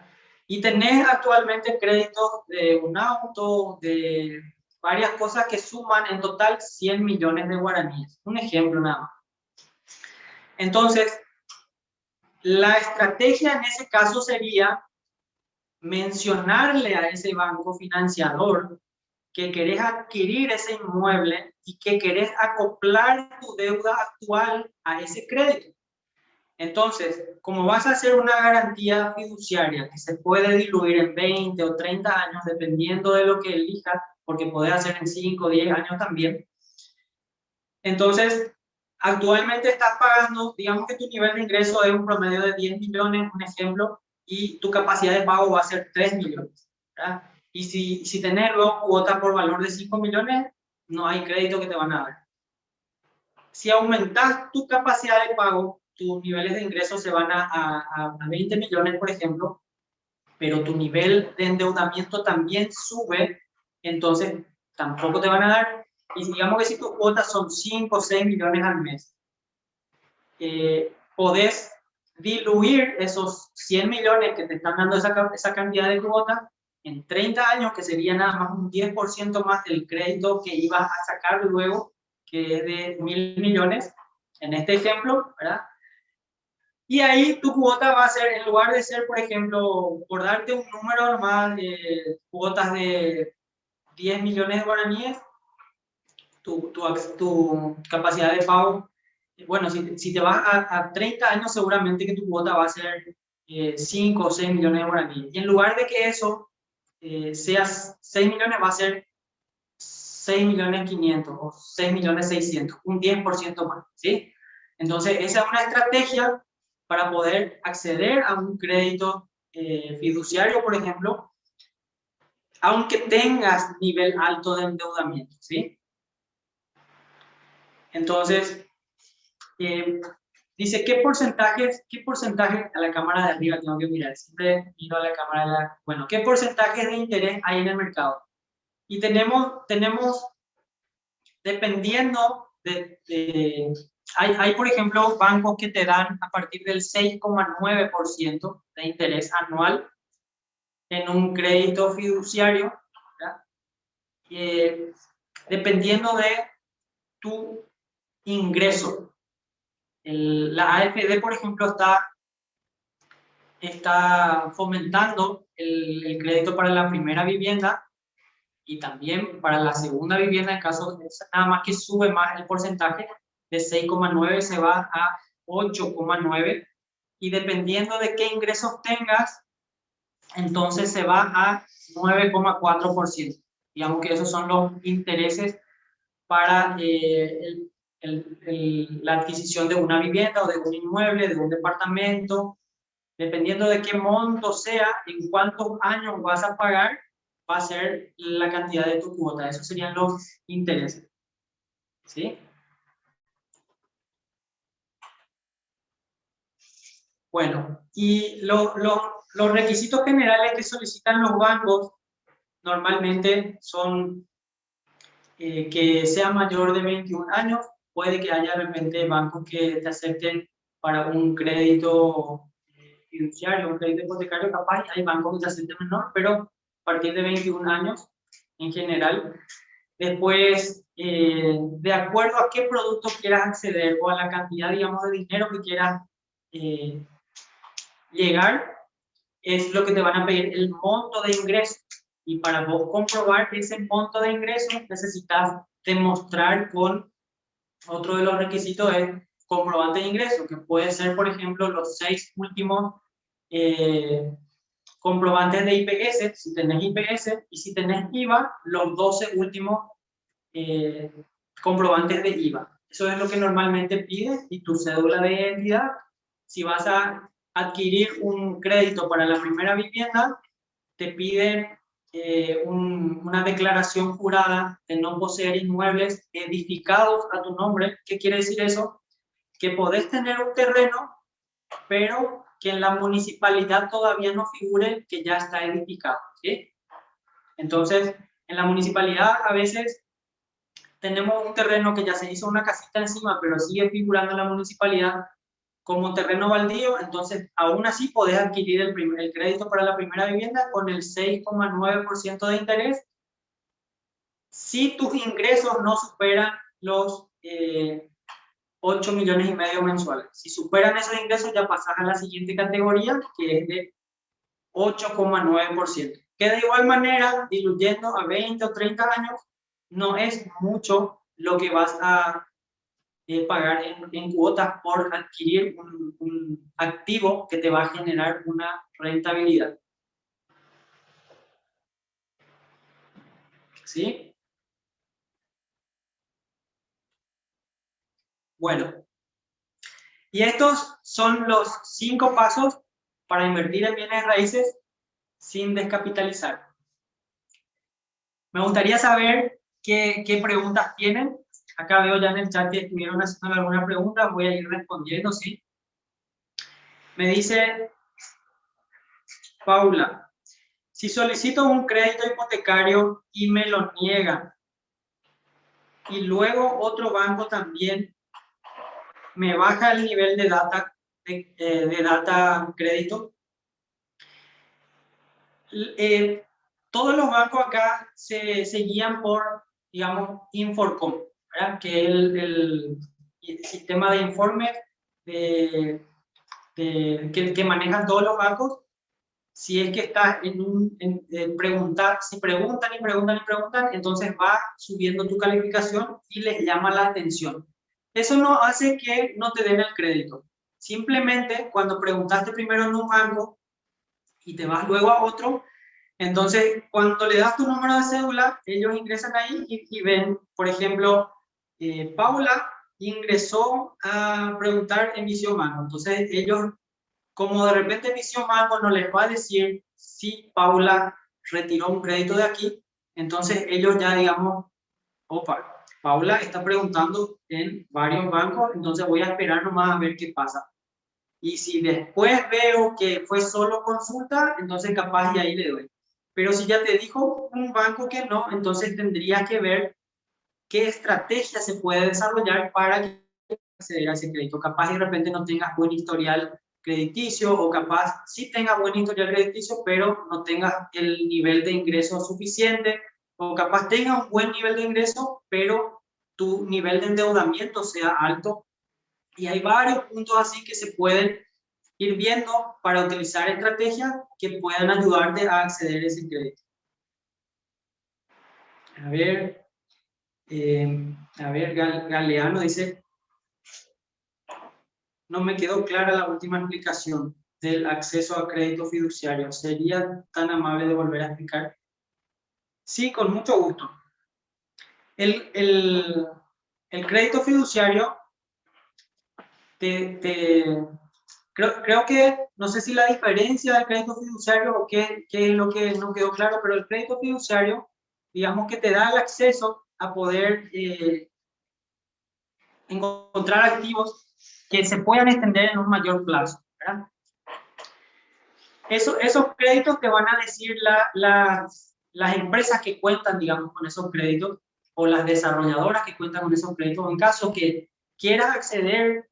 Speaker 1: Y tenés actualmente créditos de un auto, de varias cosas que suman en total 100 millones de guaraníes. Un ejemplo nada más. Entonces, la estrategia en ese caso sería mencionarle a ese banco financiador que querés adquirir ese inmueble y que querés acoplar tu deuda actual a ese crédito. Entonces, como vas a hacer una garantía fiduciaria que se puede diluir en 20 o 30 años, dependiendo de lo que elijas, porque podés hacer en 5 o 10 años también. Entonces, actualmente estás pagando, digamos que tu nivel de ingreso es un promedio de 10 millones, un ejemplo, y tu capacidad de pago va a ser 3 millones. ¿Verdad? Y si tenés luego cuotas por valor de 5 millones, no hay crédito que te van a dar. Si aumentas tu capacidad de pago, tus niveles de ingresos se van a 20 millones, por ejemplo, pero tu nivel de endeudamiento también sube, entonces tampoco te van a dar. Y digamos que si tus cuotas son 5 o 6 millones al mes, podés diluir esos 100 millones que te están dando esa cantidad de cuotas en 30 años, que sería nada más un 10% más del crédito que ibas a sacar luego, que es de 1.000 millones, en este ejemplo, ¿verdad? Y ahí tu cuota va a ser, en lugar de ser, por ejemplo, por darte un número normal de cuotas de 10 millones de guaraníes, tu capacidad de pago, bueno, si te vas a 30 años, seguramente que tu cuota va a ser 5 o 6 millones de guaraníes. Y en lugar de que eso sea 6 millones, va a ser 6 millones 500 o 6 millones 600, un 10% más, ¿sí? Entonces, esa es una estrategia para poder acceder a un crédito fiduciario, por ejemplo, aunque tengas nivel alto de endeudamiento, ¿sí? Entonces, dice, ¿qué porcentaje a la cámara de arriba tengo que mirar? Siempre miro a la cámara de la... Bueno, ¿qué porcentaje de interés hay en el mercado? Y tenemos dependiendo hay, por ejemplo, bancos que te dan a partir del 6,9% de interés anual en un crédito fiduciario, dependiendo de tu ingreso. La AFD, por ejemplo, está fomentando el crédito para la primera vivienda y también para la segunda vivienda, en caso de nada más que sube más el porcentaje, de 6,9 se va a 8,9, y dependiendo de qué ingresos tengas, entonces se va a 9,4%. Digamos que esos son los intereses para la adquisición de una vivienda o de un inmueble, de un departamento. Dependiendo de qué monto sea, en cuántos años vas a pagar, va a ser la cantidad de tu cuota. Esos serían los intereses. ¿Sí? Bueno, y los requisitos generales que solicitan los bancos normalmente son que sea mayor de 21 años. Puede que haya de repente bancos que te acepten para un crédito fiduciario, un crédito hipotecario, capaz hay bancos que te acepten menor, pero a partir de 21 años en general. Después, de acuerdo a qué producto quieras acceder o a la cantidad, digamos, de dinero que quieras llegar es lo que te van a pedir, el monto de ingreso. Y para vos comprobar ese monto de ingreso necesitas demostrar con otro de los requisitos es comprobante de ingreso, que puede ser, por ejemplo, los 6 últimos comprobantes de IPS, si tenés IPS, y si tenés IVA, los 12 últimos comprobantes de IVA. Eso es lo que normalmente pides, y tu cédula de identidad. Si vas a adquirir un crédito para la primera vivienda, te piden una declaración jurada de no poseer inmuebles edificados a tu nombre. ¿Qué quiere decir eso? Que podés tener un terreno, pero que en la municipalidad todavía no figure que ya está edificado, ¿sí? Entonces, en la municipalidad a veces tenemos un terreno que ya se hizo una casita encima, pero sigue figurando en la municipalidad como terreno baldío. Entonces aún así podés adquirir el crédito para la primera vivienda con el 6,9% de interés si tus ingresos no superan los 8,5 millones mensuales. Si superan esos ingresos ya pasas a la siguiente categoría, que es de 8,9%, que de igual manera, diluyendo a 20 o 30 años, no es mucho lo que vas a pagar en cuotas por adquirir un activo que te va a generar una rentabilidad. ¿Sí? Bueno, y estos son los 5 pasos para invertir en bienes raíces sin descapitalizar. Me gustaría saber qué preguntas tienen. Acá veo ya en el chat que estuvieron haciendo alguna pregunta, voy a ir respondiendo, ¿sí? Me dice Paula, si solicito un crédito hipotecario y me lo niegan, y luego otro banco también me baja el nivel de data crédito, todos los bancos acá se guían por, digamos, Inforcom, ¿verdad? Que es el sistema de informes que manejan todos los bancos. Si es que estás en preguntar, si preguntan, entonces va subiendo tu calificación y les llama la atención. Eso no hace que no te den el crédito. Simplemente cuando preguntaste primero en un banco y te vas luego a otro, entonces cuando le das tu número de cédula, ellos ingresan ahí y ven, por ejemplo, Paula ingresó a preguntar en Visión Banco. Entonces ellos, como de repente Visión Banco no les va a decir si Paula retiró un crédito de aquí, entonces ellos ya, digamos, opa, Paula está preguntando en varios bancos, entonces voy a esperar nomás a ver qué pasa. Y si después veo que fue solo consulta, entonces capaz y ahí le doy. Pero si ya te dijo un banco que no, entonces tendrías que ver qué estrategia se puede desarrollar para acceder a ese crédito. Capaz de repente no tengas buen historial crediticio, o capaz sí tengas buen historial crediticio, pero no tengas el nivel de ingreso suficiente, o capaz tengas un buen nivel de ingreso, pero tu nivel de endeudamiento sea alto. Y hay varios puntos así que se pueden ir viendo para utilizar estrategias que puedan ayudarte a acceder a ese crédito. A ver, Galeano dice, no me quedó clara la última explicación del acceso a crédito fiduciario. ¿Sería tan amable de volver a explicar? Sí, con mucho gusto. El crédito fiduciario creo que, no sé si la diferencia del crédito fiduciario o qué es lo que no quedó claro, pero el crédito fiduciario, digamos que te da el acceso a poder encontrar activos que se puedan extender en un mayor plazo, ¿verdad? Esos créditos te van a decir las empresas que cuentan, digamos, con esos créditos, o las desarrolladoras que cuentan con esos créditos. En caso que quieras acceder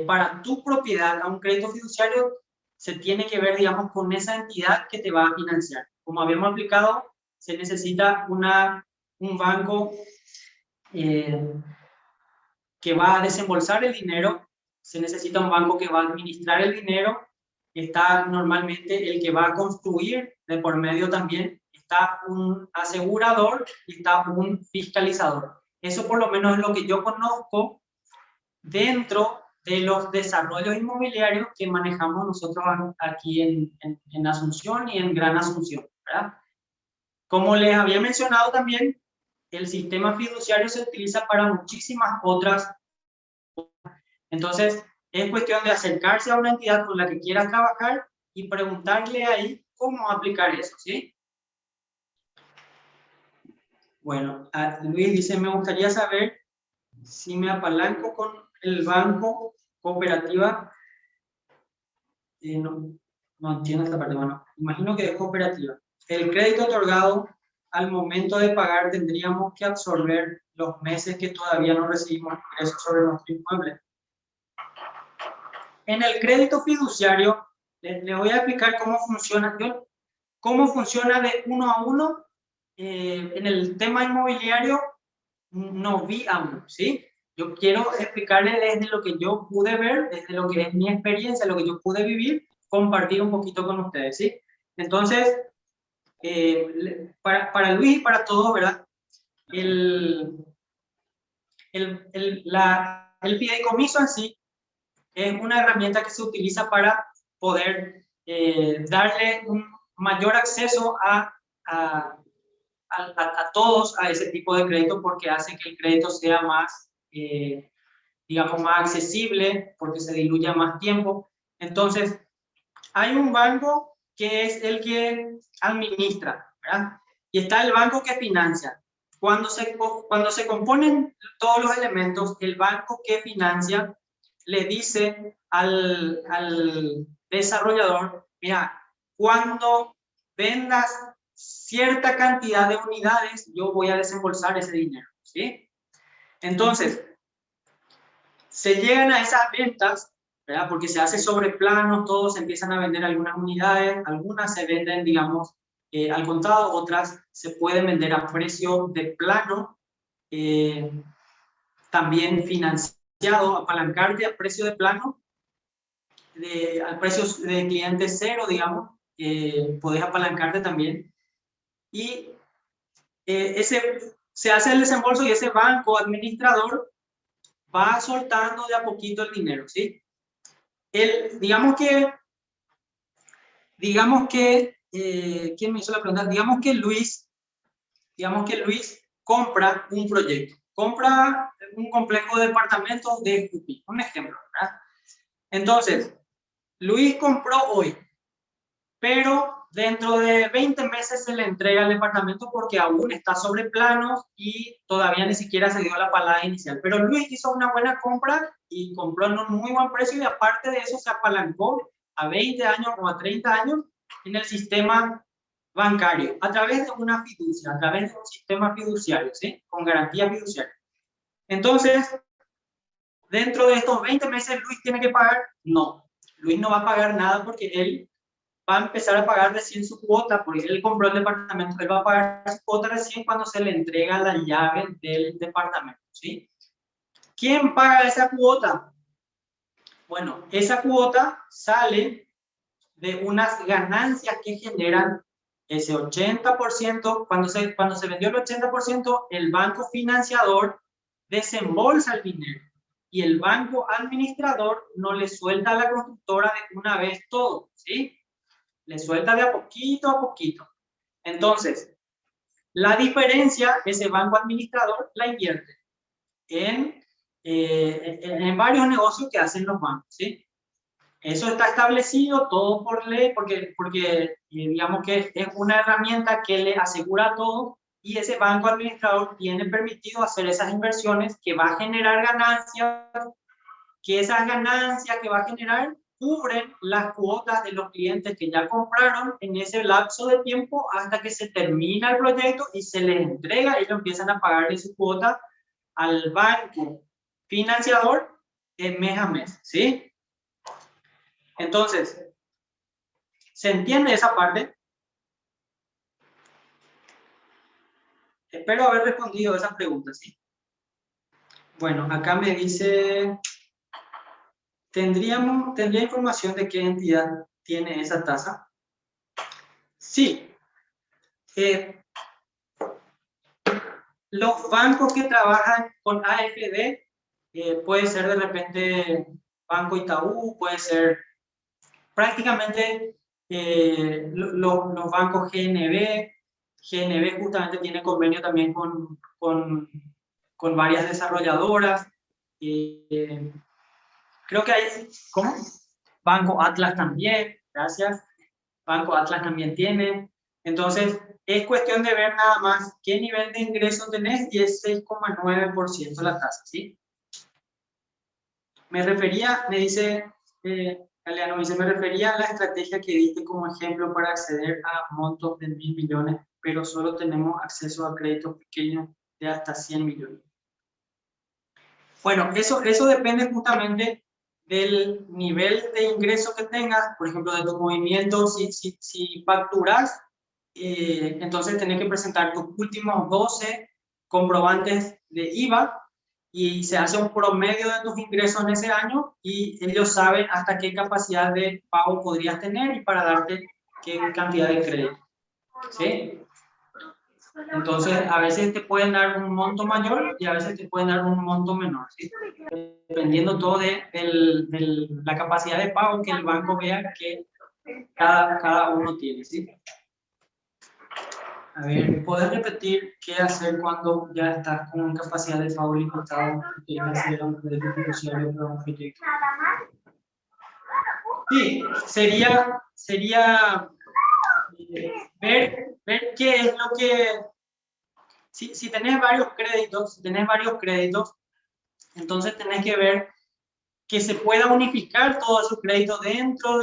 Speaker 1: para tu propiedad a un crédito fiduciario, se tiene que ver, digamos, con esa entidad que te va a financiar. Como habíamos explicado, se necesita un banco que va a desembolsar el dinero se necesita un banco que va a administrar el dinero, está normalmente el que va a construir de por medio también, está un asegurador y está un fiscalizador. Eso por lo menos es lo que yo conozco dentro de los desarrollos inmobiliarios que manejamos nosotros aquí en Asunción y en Gran Asunción, ¿verdad? Como les había mencionado también, el sistema fiduciario se utiliza para muchísimas otras. Entonces, es cuestión de acercarse a una entidad con la que quiera trabajar y preguntarle ahí cómo aplicar eso, ¿sí? Bueno, Luis dice, me gustaría saber si me apalanco con el banco, cooperativa. No entiendo esta parte. Bueno, imagino que es cooperativa. El crédito otorgado al momento de pagar tendríamos que absorber los meses que todavía no recibimos ingresos sobre nuestro inmueble. En el crédito fiduciario, les voy a explicar cómo funciona. Cómo funciona de uno a uno. En el tema inmobiliario, no vi aún, ¿sí? Yo quiero explicarles desde lo que yo pude ver, desde lo que es mi experiencia, lo que yo pude vivir, compartir un poquito con ustedes, ¿sí? Entonces, para Luis y para todos, ¿verdad? El fideicomiso en sí es una herramienta que se utiliza para poder darle un mayor acceso a todos a ese tipo de crédito, porque hace que el crédito sea más, digamos, más accesible, porque se diluya más tiempo. Entonces, hay un banco que es el que administra, ¿verdad? Y está el banco que financia. Cuando se componen todos los elementos, el banco que financia le dice al desarrollador, mira, cuando vendas cierta cantidad de unidades, yo voy a desembolsar ese dinero, ¿sí? Entonces, se llegan a esas ventas, ¿verdad? Porque se hace sobre plano, todos empiezan a vender algunas unidades, algunas se venden, digamos, al contado, otras se pueden vender a precio de plano, también financiado, apalancarte a precio de plano, al precio de cliente cero, digamos, podés apalancarte también. Y se hace el desembolso y ese banco administrador va soltando de a poquito el dinero, ¿sí? Digamos que ¿quién me hizo la pregunta? Digamos que Luis compra un proyecto, compra un complejo de departamentos de Jupi, un ejemplo, ¿verdad? Entonces, Luis compró hoy, pero dentro de 20 meses se le entrega el departamento porque aún está sobre planos y todavía ni siquiera se dio la palada inicial. Pero Luis hizo una buena compra y compró en un muy buen precio y aparte de eso se apalancó a 20 años o a 30 años en el sistema bancario a través de una fiducia, a través de un sistema fiduciario, ¿sí? Con garantía fiduciaria. Entonces, dentro de estos 20 meses, ¿Luis tiene que pagar? No, Luis no va a pagar nada porque él va a empezar a pagar recién su cuota, porque él compró el departamento, él va a pagar su cuota recién cuando se le entrega la llave del departamento, ¿sí? ¿Quién paga esa cuota? Bueno, esa cuota sale de unas ganancias que generan ese 80%, cuando se vendió el 80%, el banco financiador desembolsa el dinero y el banco administrador no le suelta a la constructora de una vez todo, ¿sí? Le suelta de a poquito. Entonces, la diferencia, ese banco administrador la invierte en varios negocios que hacen los bancos, ¿sí? Eso está establecido todo por ley, porque digamos que es una herramienta que le asegura todo y ese banco administrador tiene permitido hacer esas inversiones que va a generar ganancias, que esas ganancias que va a generar cubren las cuotas de los clientes que ya compraron en ese lapso de tiempo hasta que se termina el proyecto y se les entrega y ellos empiezan a pagarle su cuota al banco financiador mes a mes, ¿sí? Entonces, ¿se entiende esa parte? Espero haber respondido a esa pregunta, ¿sí? Bueno, acá me dice ¿Tendría información de qué entidad tiene esa tasa? Sí. Los bancos que trabajan con AFD, puede ser de repente Banco Itaú, puede ser prácticamente los bancos GNB. GNB justamente tiene convenio también con varias desarrolladoras. Creo que hay, ¿cómo? Banco Atlas también, gracias. Banco Atlas también tiene. Entonces, es cuestión de ver nada más qué nivel de ingreso tenés y es 6,9% la tasa, ¿sí? Me dice Galeano, me refería a la estrategia que diste como ejemplo para acceder a montos de 1.000 millones, pero solo tenemos acceso a créditos pequeños de hasta 100 millones. Bueno, eso depende justamente del nivel de ingreso que tengas, por ejemplo, de tu movimiento. Si facturas, entonces tenés que presentar tus últimos 12 comprobantes de IVA y se hace un promedio de tus ingresos en ese año y ellos saben hasta qué capacidad de pago podrías tener y para darte qué cantidad de crédito, ¿sí? Entonces, a veces te pueden dar un monto mayor y a veces te pueden dar un monto menor, ¿sí? Dependiendo todo de la capacidad de pago que el banco vea que cada uno tiene, ¿sí? A ver, ¿puedes repetir qué hacer cuando ya estás con capacidad de pago limitado y quieres hacer un crédito fiduciario para un proyecto? Sí, sería ver qué es lo que... Si tenés varios créditos, entonces tenés que ver que se pueda unificar todos esos créditos dentro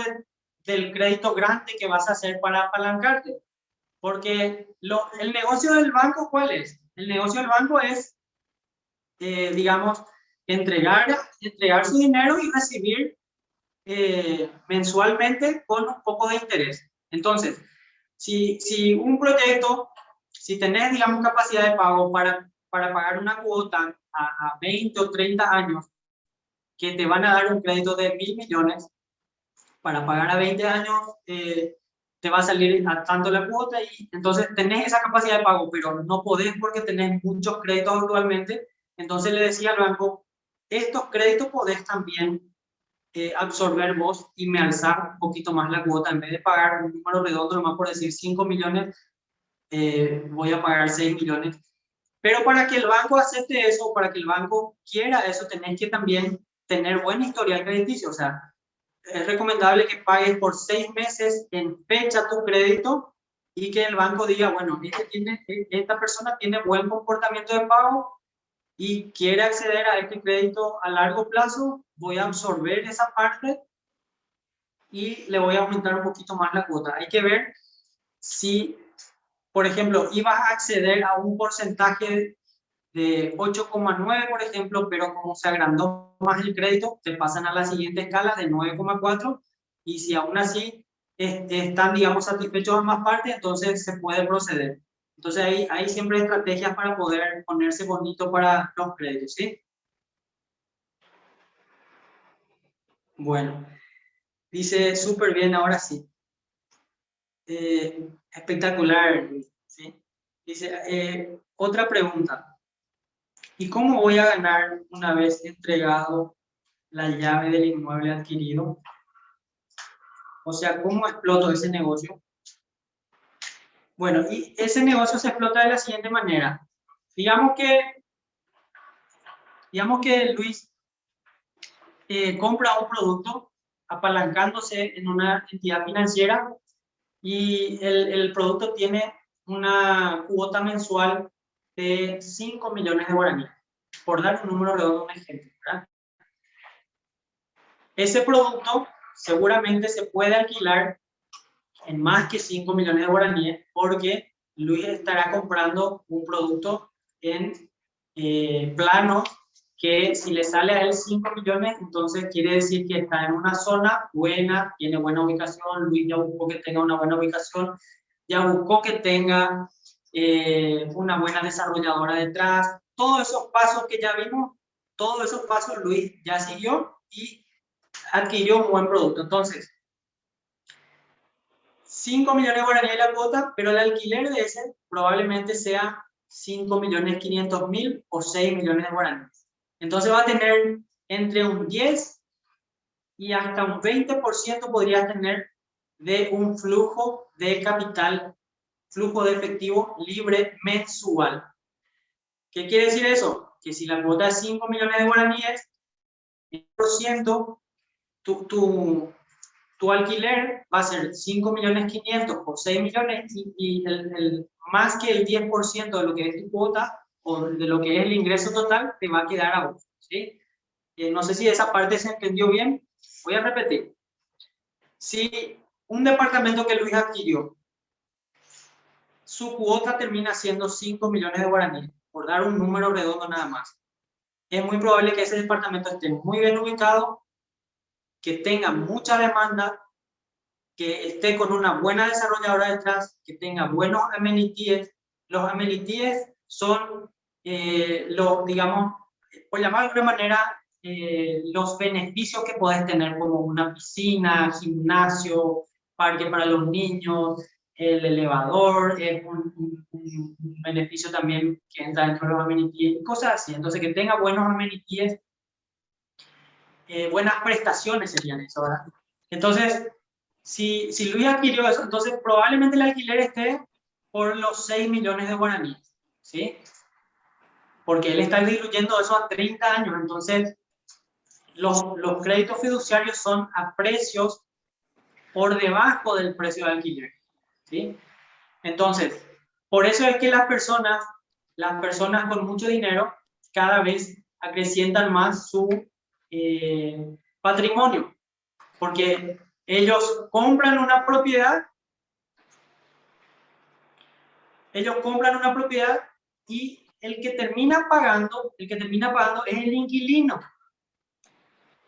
Speaker 1: del crédito grande que vas a hacer para apalancarte. Porque el negocio del banco, ¿cuál es? El negocio del banco es, digamos, entregar su dinero y recibir mensualmente con un poco de interés. Entonces, si un proyecto, si tenés, digamos, capacidad de pago para pagar una cuota a 20 o 30 años, que te van a dar un crédito de 1.000 millones, para pagar a 20 años, te va a salir a tanto la cuota y entonces tenés esa capacidad de pago, pero no podés porque tenés muchos créditos actualmente. Entonces le decía al banco, estos créditos podés también absorber vos y me alzar un poquito más la cuota. En vez de pagar un número redondo, nomás por decir 5 millones, voy a pagar 6 millones. Pero para que el banco acepte eso, para que el banco quiera eso, tenés que también tener buen historial crediticio. O sea, es recomendable que pagues por 6 meses en fecha tu crédito y que el banco diga, bueno, esta persona tiene buen comportamiento de pago y quiere acceder a este crédito a largo plazo, voy a absorber esa parte y le voy a aumentar un poquito más la cuota. Hay que ver si, por ejemplo, ibas a acceder a un porcentaje de 8,9, por ejemplo, pero como se agrandó más el crédito, te pasan a la siguiente escala de 9,4 y si aún así están, digamos, satisfechos ambas partes, entonces se puede proceder. Entonces hay siempre estrategias para poder ponerse bonito para los créditos, ¿sí? Bueno, dice súper bien, ahora sí. Espectacular, ¿sí? Dice, otra pregunta. ¿Y cómo voy a ganar una vez entregado la llave del inmueble adquirido? O sea, ¿cómo exploto ese negocio? Bueno, y ese negocio se explota de la siguiente manera. Digamos que Luis compra un producto apalancándose en una entidad financiera y el producto tiene una cuota mensual de 5 millones de guaraníes, por dar un número redondo, un ejemplo, ¿verdad? Ese producto seguramente se puede alquilar en más que 5 millones de guaraníes porque Luis estará comprando un producto en plano que si le sale a él 5 millones, entonces quiere decir que está en una zona buena, tiene buena ubicación. Luis ya buscó que tenga una buena ubicación, ya buscó que tenga una buena desarrolladora detrás. Todos esos pasos que ya vimos, todos esos pasos Luis ya siguió y adquirió un buen producto. Entonces, 5 millones de guaraníes la cuota, pero el alquiler de ese probablemente sea 5.500.000 o 6 millones de guaraníes. Entonces va a tener entre un 10 y hasta un 20% podría tener de un flujo de capital, flujo de efectivo libre mensual. ¿Qué quiere decir eso? Que si la cuota es 5 millones de guaraníes, el % tu alquiler va a ser 5.500.000 por 6 millones y más que el 10% de lo que es tu cuota o de lo que es el ingreso total te va a quedar a vos, ¿sí? No sé si esa parte se entendió bien. Voy a repetir. Si un departamento que Luis adquirió, su cuota termina siendo 5 millones de guaraníes, por dar un número redondo nada más, es muy probable que ese departamento esté muy bien ubicado, que tenga mucha demanda, que esté con una buena desarrolladora detrás, que tenga buenos amenities. Los amenities son digamos, por llamar de alguna manera, los beneficios que puedes tener, como una piscina, gimnasio, parque para los niños, el elevador, es un beneficio también que entra dentro de los amenities, cosas así. Entonces, que tenga buenos amenities, buenas prestaciones serían eso, ¿verdad? Entonces, si Luis adquirió eso, entonces probablemente el alquiler esté por los 6 millones de guaraníes, ¿sí? Porque él está diluyendo eso a 30 años, entonces los créditos fiduciarios son a precios por debajo del precio de alquiler, ¿sí? Entonces, por eso es que las personas con mucho dinero cada vez acrecientan más su patrimonio, porque ellos compran una propiedad y el que termina pagando es el inquilino.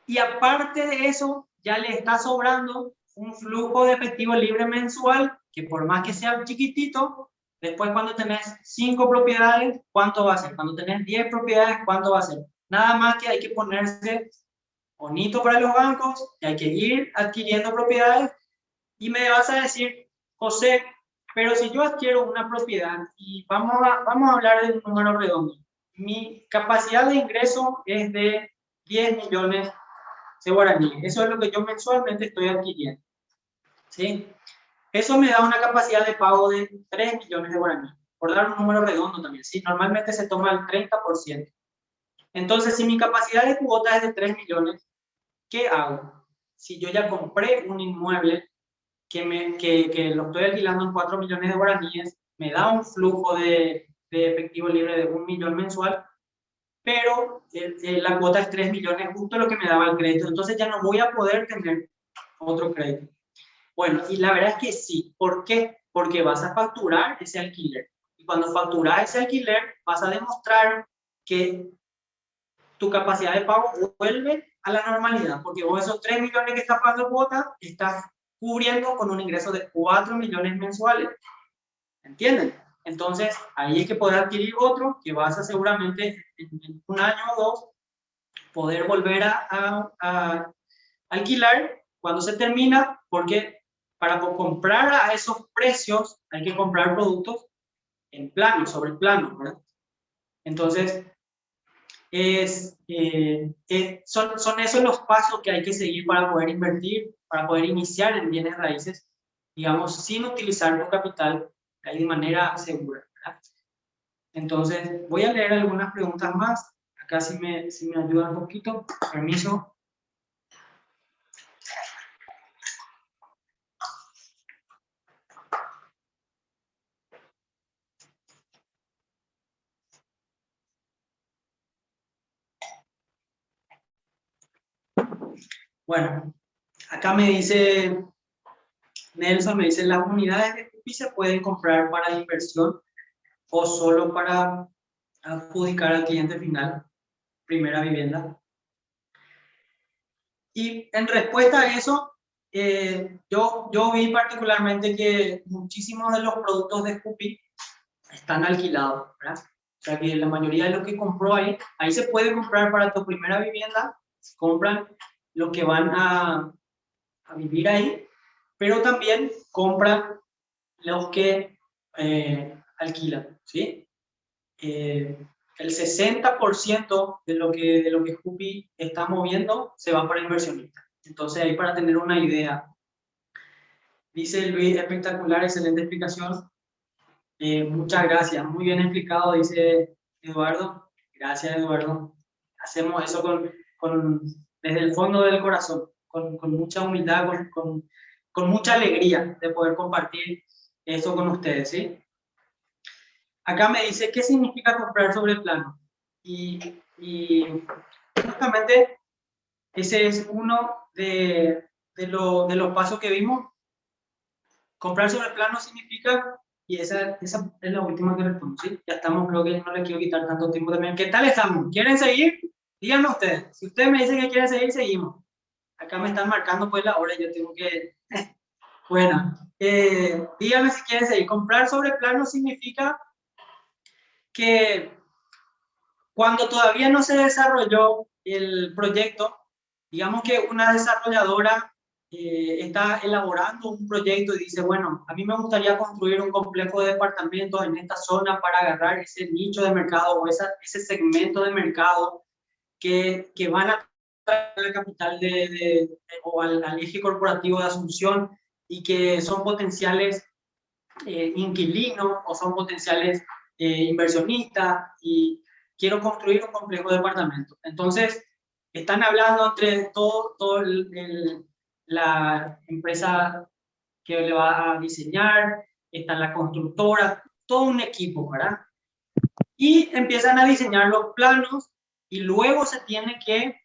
Speaker 1: Y aparte de eso, ya le está sobrando un flujo de efectivo libre mensual, que por más que sea chiquitito, después cuando tenés 5 propiedades, ¿cuánto va a ser? Cuando tenés 10 propiedades, ¿cuánto va a ser? Nada más que hay que ponerse bonito para los bancos, y hay que ir adquiriendo propiedades. Y me vas a decir, José, pero si yo adquiero una propiedad y vamos a hablar de un número redondo, mi capacidad de ingreso es de 10 millones de guaraníes. Eso es lo que yo mensualmente estoy adquiriendo, ¿sí? Eso me da una capacidad de pago de 3 millones de guaraníes, por dar un número redondo también, ¿sí? Normalmente se toma el 30%. Entonces, si mi capacidad de cuota es de 3 millones, ¿qué hago? Si yo ya compré un inmueble que lo estoy alquilando en 4 millones de guaraníes, me da un flujo de efectivo libre de 1 millón mensual, pero la cuota es 3 millones, justo lo que me daba el crédito. Entonces ya no voy a poder tener otro crédito. Bueno, y la verdad es que sí. ¿Por qué? Porque vas a facturar ese alquiler. Y cuando facturas ese alquiler, vas a demostrar que tu capacidad de pago vuelve a la normalidad, porque vos esos 3 millones que estás pagando cuota, estás cubriendo con un ingreso de 4 millones mensuales. ¿Entienden? Entonces, ahí es que poder adquirir otro que vas a seguramente en un año o dos poder volver a alquilar cuando se termina, porque para comprar a esos precios hay que comprar productos en plano, sobre plano, ¿verdad? Entonces, son esos los pasos que hay que seguir para poder invertir, para poder iniciar en bienes raíces, digamos, sin utilizar tu capital de manera segura, ¿verdad? Entonces, voy a leer algunas preguntas más. Acá si me ayudan un poquito, permiso. Bueno, acá me dice Nelson, me dice, las unidades de CUPI se pueden comprar para inversión o solo para adjudicar al cliente final, primera vivienda. Y en respuesta a eso, yo vi particularmente que muchísimos de los productos de CUPI están alquilados, ¿verdad? O sea que la mayoría de los que compró ahí se puede comprar para tu primera vivienda, compran los que van a vivir ahí, pero también compran los que alquilan, ¿sí? El 60% de lo que Jupi está moviendo se va para inversionistas. Entonces, ahí para tener una idea. Dice Luis, espectacular, excelente explicación. Muchas gracias, muy bien explicado, dice Eduardo. Gracias, Eduardo. Hacemos eso desde el fondo del corazón, con mucha humildad, con mucha alegría de poder compartir esto con ustedes, ¿sí? Acá me dice, ¿qué significa comprar sobre el plano? Y justamente ese es uno de los pasos que vimos. Comprar sobre el plano significa, y esa es la última que respondo, ¿sí? Ya estamos, creo que no les quiero quitar tanto tiempo también. ¿Qué tal estamos? ¿Quieren seguir? Díganme ustedes. Si ustedes me dicen que quieren seguir, seguimos. Acá me están marcando pues la hora, yo tengo que... Bueno, díganme si quieren seguir. Comprar sobre el plano significa que cuando todavía no se desarrolló el proyecto, digamos que una desarrolladora está elaborando un proyecto y dice, bueno, a mí me gustaría construir un complejo de departamentos en esta zona para agarrar ese nicho de mercado o ese segmento de mercado que van a traer a la capital o al eje corporativo de Asunción y que son potenciales inquilinos o son potenciales inversionistas y quiero construir un complejo de departamentos. Entonces, están hablando entre todo la empresa que le va a diseñar, está la constructora, todo un equipo, ¿verdad? Y empiezan a diseñar los planos y luego se tiene que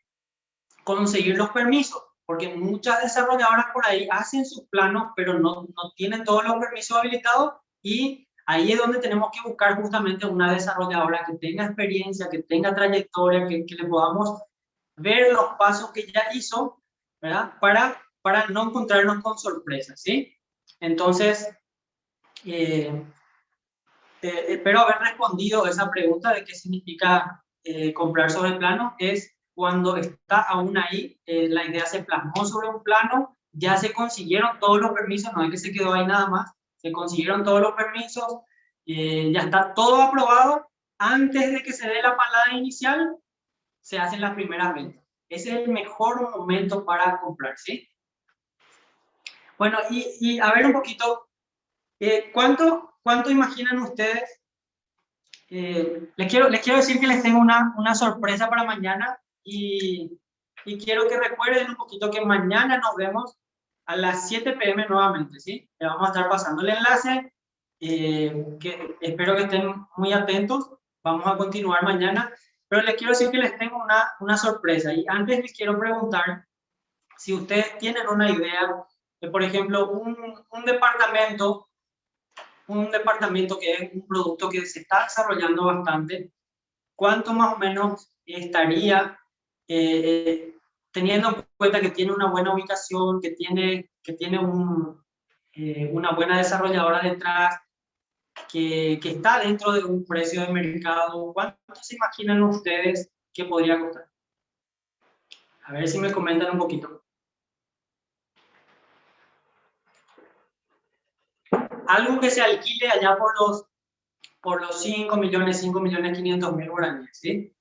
Speaker 1: conseguir los permisos, porque muchas desarrolladoras por ahí hacen sus planos, pero no tienen todos los permisos habilitados y ahí es donde tenemos que buscar justamente una desarrolladora que tenga experiencia, que tenga trayectoria, que le podamos ver los pasos que ya hizo, ¿verdad? Para no encontrarnos con sorpresas, ¿sí? Entonces, espero haber respondido esa pregunta de qué significa comprar sobre el plano. Es cuando está aún ahí, la idea se plasmó sobre un plano, ya se consiguieron todos los permisos, no es que se quedó ahí nada más, se consiguieron todos los permisos, ya está todo aprobado. Antes de que se dé la palada inicial, se hacen las primeras ventas. Ese es el mejor momento para comprar, ¿sí? Bueno, y a ver un poquito, ¿cuánto imaginan ustedes? Les quiero decir que les tengo una sorpresa para mañana y quiero que recuerden un poquito que mañana nos vemos a las 7 p.m. nuevamente, ¿sí? Le vamos a estar pasando el enlace, que espero que estén muy atentos, vamos a continuar mañana, pero les quiero decir que les tengo una sorpresa y antes les quiero preguntar si ustedes tienen una idea de, por ejemplo, un departamento que es un producto que se está desarrollando bastante, ¿cuánto más o menos estaría, teniendo en cuenta que tiene una buena ubicación, que tiene una buena desarrolladora detrás, que está dentro de un precio de mercado? ¿Cuánto se imaginan ustedes que podría costar? A ver si me comentan un poquito. Algo que se alquile allá por los 5 millones, 5.500.000 guaraníes, ¿sí?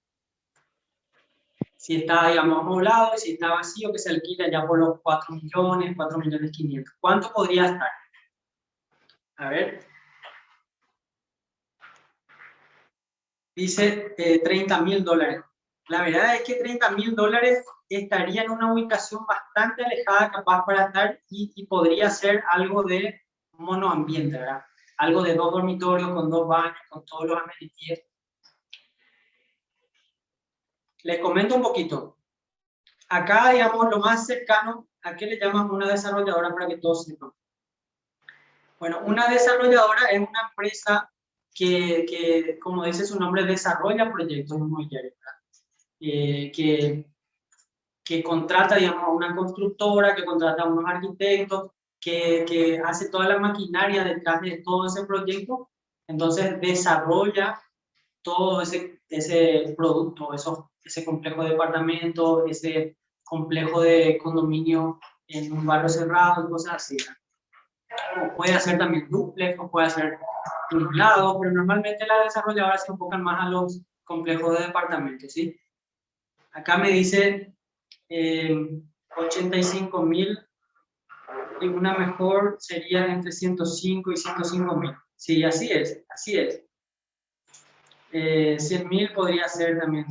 Speaker 1: Si está, digamos, amoblado y si está vacío, que se alquila ya por los 4 millones, 4.500.000. ¿Cuánto podría estar? A ver. Dice $30.000. La verdad es que $30.000 estaría en una ubicación bastante alejada, capaz para estar, y podría ser algo de monoambiente, ¿verdad? Algo de 2 dormitorios, con 2 baños, con todos los amenities. Les comento un poquito. Acá, digamos, lo más cercano, ¿a qué le llaman una desarrolladora para que todos sepan? Bueno, una desarrolladora es una empresa que como dice su nombre, desarrolla proyectos inmobiliarios, que contrata, digamos, a una constructora, que contrata a unos arquitectos, que hace toda la maquinaria detrás de todo ese proyecto, entonces desarrolla todo ese producto, ese complejo de departamentos, complejo de condominio en un barrio cerrado y cosas así. O puede hacer también dúplex, o puede hacer un lado, pero normalmente las desarrolladoras se enfocan más a los complejos de departamentos, ¿sí? Acá me dice 85.000 y una mejor sería entre 105 y 105.000. Sí, así es, así es. 100.000 podría ser también.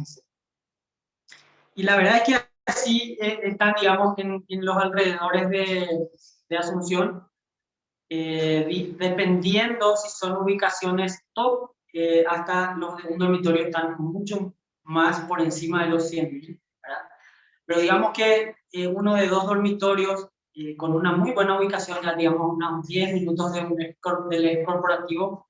Speaker 1: Y la verdad es que así están, digamos, en los alrededores de Asunción, dependiendo si son ubicaciones top, hasta los de un dormitorio están mucho más por encima de los 100.000, ¿verdad? Pero digamos que uno de 2 dormitorios con una muy buena ubicación, ya digamos unos 10 minutos del corporativo,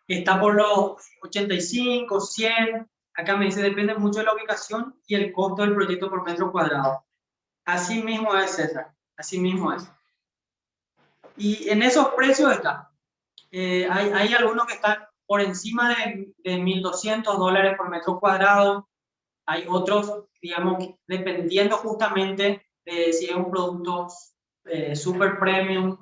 Speaker 1: está por los 85, 100. Acá me dice, depende mucho de la ubicación y el costo del proyecto por metro cuadrado. Así mismo es, César, así mismo es. Y en esos precios está. Hay algunos que están por encima de $1.200 por metro cuadrado. Hay otros, digamos, dependiendo justamente de si es un producto super premium.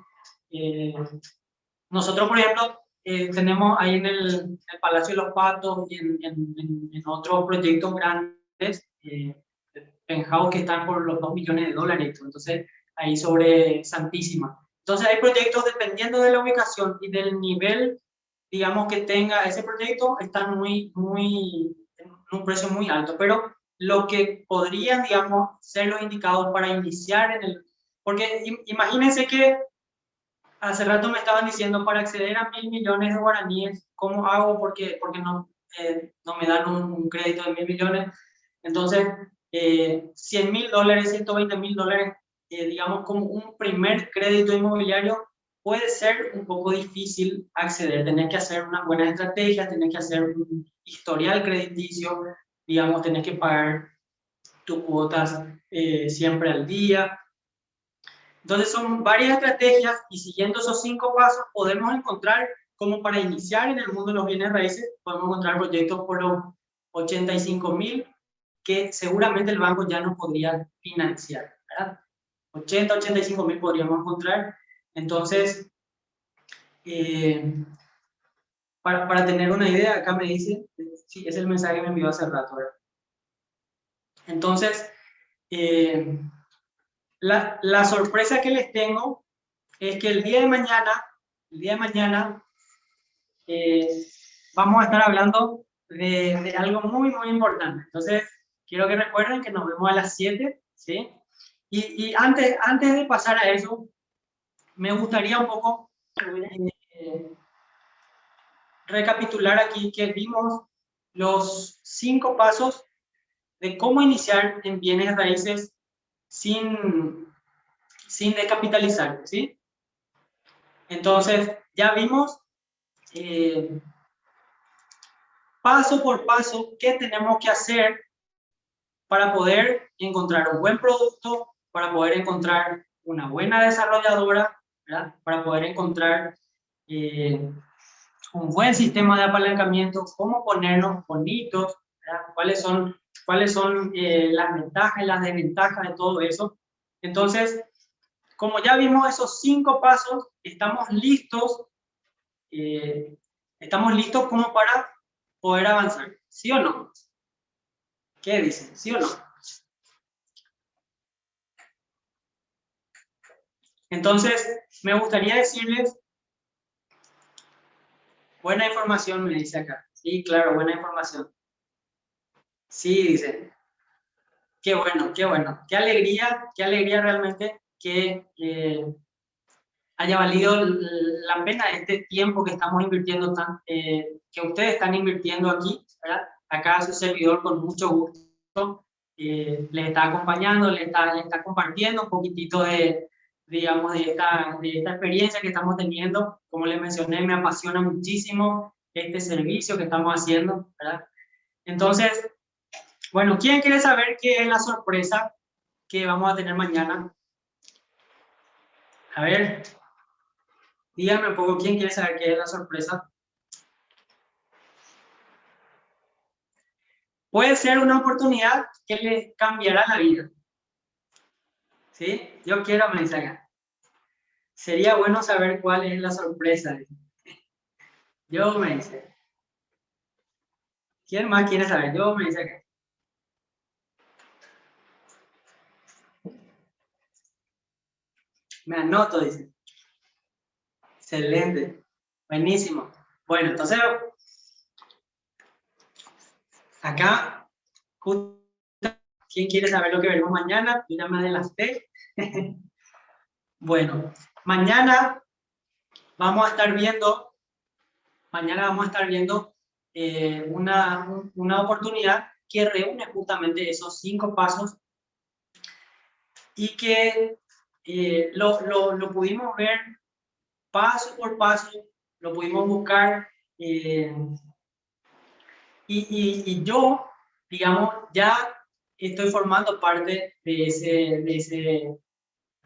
Speaker 1: Nosotros, por ejemplo, tenemos ahí en el Palacio de los Patos y en otros proyectos grandes, penthouse que están por los $2 millones. Entonces, ahí sobre Santísima. Entonces, hay proyectos dependiendo de la ubicación y del nivel, digamos, que tenga ese proyecto, están en un precio muy alto. Pero lo que podrían, digamos, ser los indicados para iniciar en el... Porque imagínense que hace rato me estaban diciendo, para acceder a 1.000 millones de guaraníes, ¿cómo hago? Porque no, no me dan un crédito de 1.000 millones. Entonces, $100.000, $120.000, digamos, como un primer crédito inmobiliario, puede ser un poco difícil acceder. Tenés que hacer una buena estrategia, tenés que hacer un historial crediticio, digamos, tenés que pagar tus cuotas siempre al día. Entonces son varias estrategias y siguiendo esos 5 pasos podemos encontrar, como para iniciar en el mundo de los bienes raíces, podemos encontrar proyectos por los 85.000 que seguramente el banco ya no podría financiar, ¿verdad? 85.000 podríamos encontrar. Entonces, para tener una idea, acá me dice, sí, es el mensaje que me envió hace rato, ¿verdad? Entonces, la sorpresa que les tengo es que el día de mañana vamos a estar hablando de algo muy, muy importante. Entonces, quiero que recuerden que nos vemos a las 7, ¿sí? Y antes de pasar a eso, me gustaría un poco recapitular aquí que vimos los 5 pasos de cómo iniciar en bienes raíces sin descapitalizar, ¿sí? Entonces, ya vimos paso por paso qué tenemos que hacer para poder encontrar un buen producto, para poder encontrar una buena desarrolladora, ¿verdad? Para poder encontrar un buen sistema de apalancamiento, cómo ponernos bonitos, ¿verdad? ¿Cuáles son las ventajas y las desventajas de todo eso? Entonces, como ya vimos esos 5 pasos, estamos listos como para poder avanzar, ¿sí o no? ¿Qué dicen? ¿Sí o no? Entonces, me gustaría decirles, buena información, me dice acá. Sí, claro, buena información. Sí, dice. Qué bueno, qué bueno. Qué alegría realmente que haya valido la pena este tiempo que estamos invirtiendo, que ustedes están invirtiendo aquí, ¿verdad? Acá su servidor con mucho gusto les está acompañando, les está compartiendo un poquitito digamos, de esta experiencia que estamos teniendo. Como les mencioné, me apasiona muchísimo este servicio que estamos haciendo, ¿verdad? Entonces, bueno, ¿quién quiere saber qué es la sorpresa que vamos a tener mañana? A ver, díganme un poco, ¿quién quiere saber qué es la sorpresa? puede ser una oportunidad que le cambiará la vida. ¿Sí? Yo quiero, me dice acá. Sería bueno saber cuál es la sorpresa. Yo, me dice. ¿Quién más quiere saber? Yo, me dice acá. Me anoto, dice. Excelente. Buenísimo. Bueno, entonces, acá, ¿quién quiere saber lo que veremos mañana? Yo ya me adelanté. Bueno, mañana vamos a estar viendo una oportunidad que reúne justamente esos 5 pasos y que lo pudimos ver paso por paso, lo pudimos buscar y yo, digamos, ya estoy formando parte de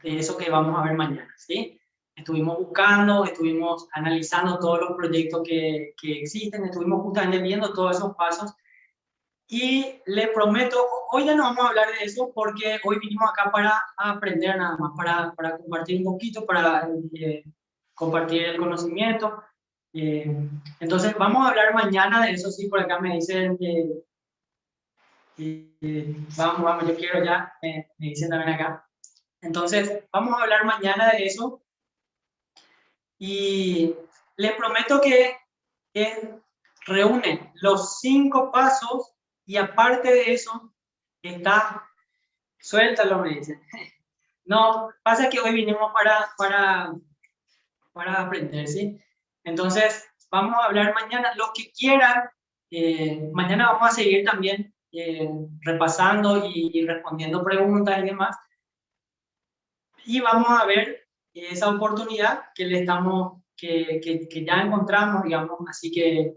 Speaker 1: eso que vamos a ver mañana, ¿sí? Estuvimos buscando, estuvimos analizando todos los proyectos que existen, estuvimos justamente viendo todos esos pasos y les prometo, hoy ya no vamos a hablar de eso porque hoy vinimos acá para aprender nada más, para compartir un poquito, para compartir el conocimiento. Entonces vamos a hablar mañana de eso, sí, por acá me dicen vamos, yo quiero ya, me dicen también acá. Entonces vamos a hablar mañana de eso y les prometo que reúne los 5 pasos y aparte de eso está, suéltalo, me dicen. No, pasa que hoy vinimos para aprender, ¿sí? Entonces, vamos a hablar mañana, los que quieran, mañana vamos a seguir también repasando y respondiendo preguntas y demás. Y vamos a ver esa oportunidad que ya encontramos, digamos, así que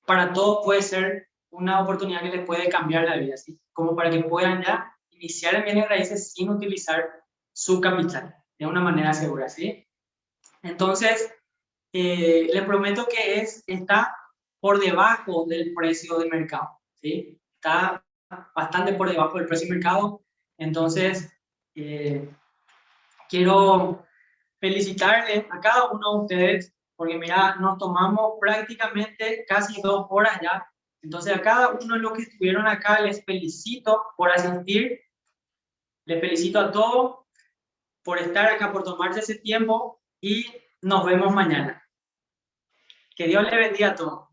Speaker 1: para todos puede ser una oportunidad que les puede cambiar la vida, ¿sí? Como para que puedan ya iniciar en bienes raíces sin utilizar su capital, de una manera segura, ¿sí? Entonces, les prometo que está por debajo del precio de mercado, ¿sí? Está bastante por debajo del precio de mercado, entonces quiero felicitarles a cada uno de ustedes, porque mira, nos tomamos prácticamente casi 2 horas ya. Entonces a cada uno de los que estuvieron acá les felicito por asistir, les felicito a todos por estar acá, por tomarse ese tiempo y nos vemos mañana. Que Dios les bendiga a todos.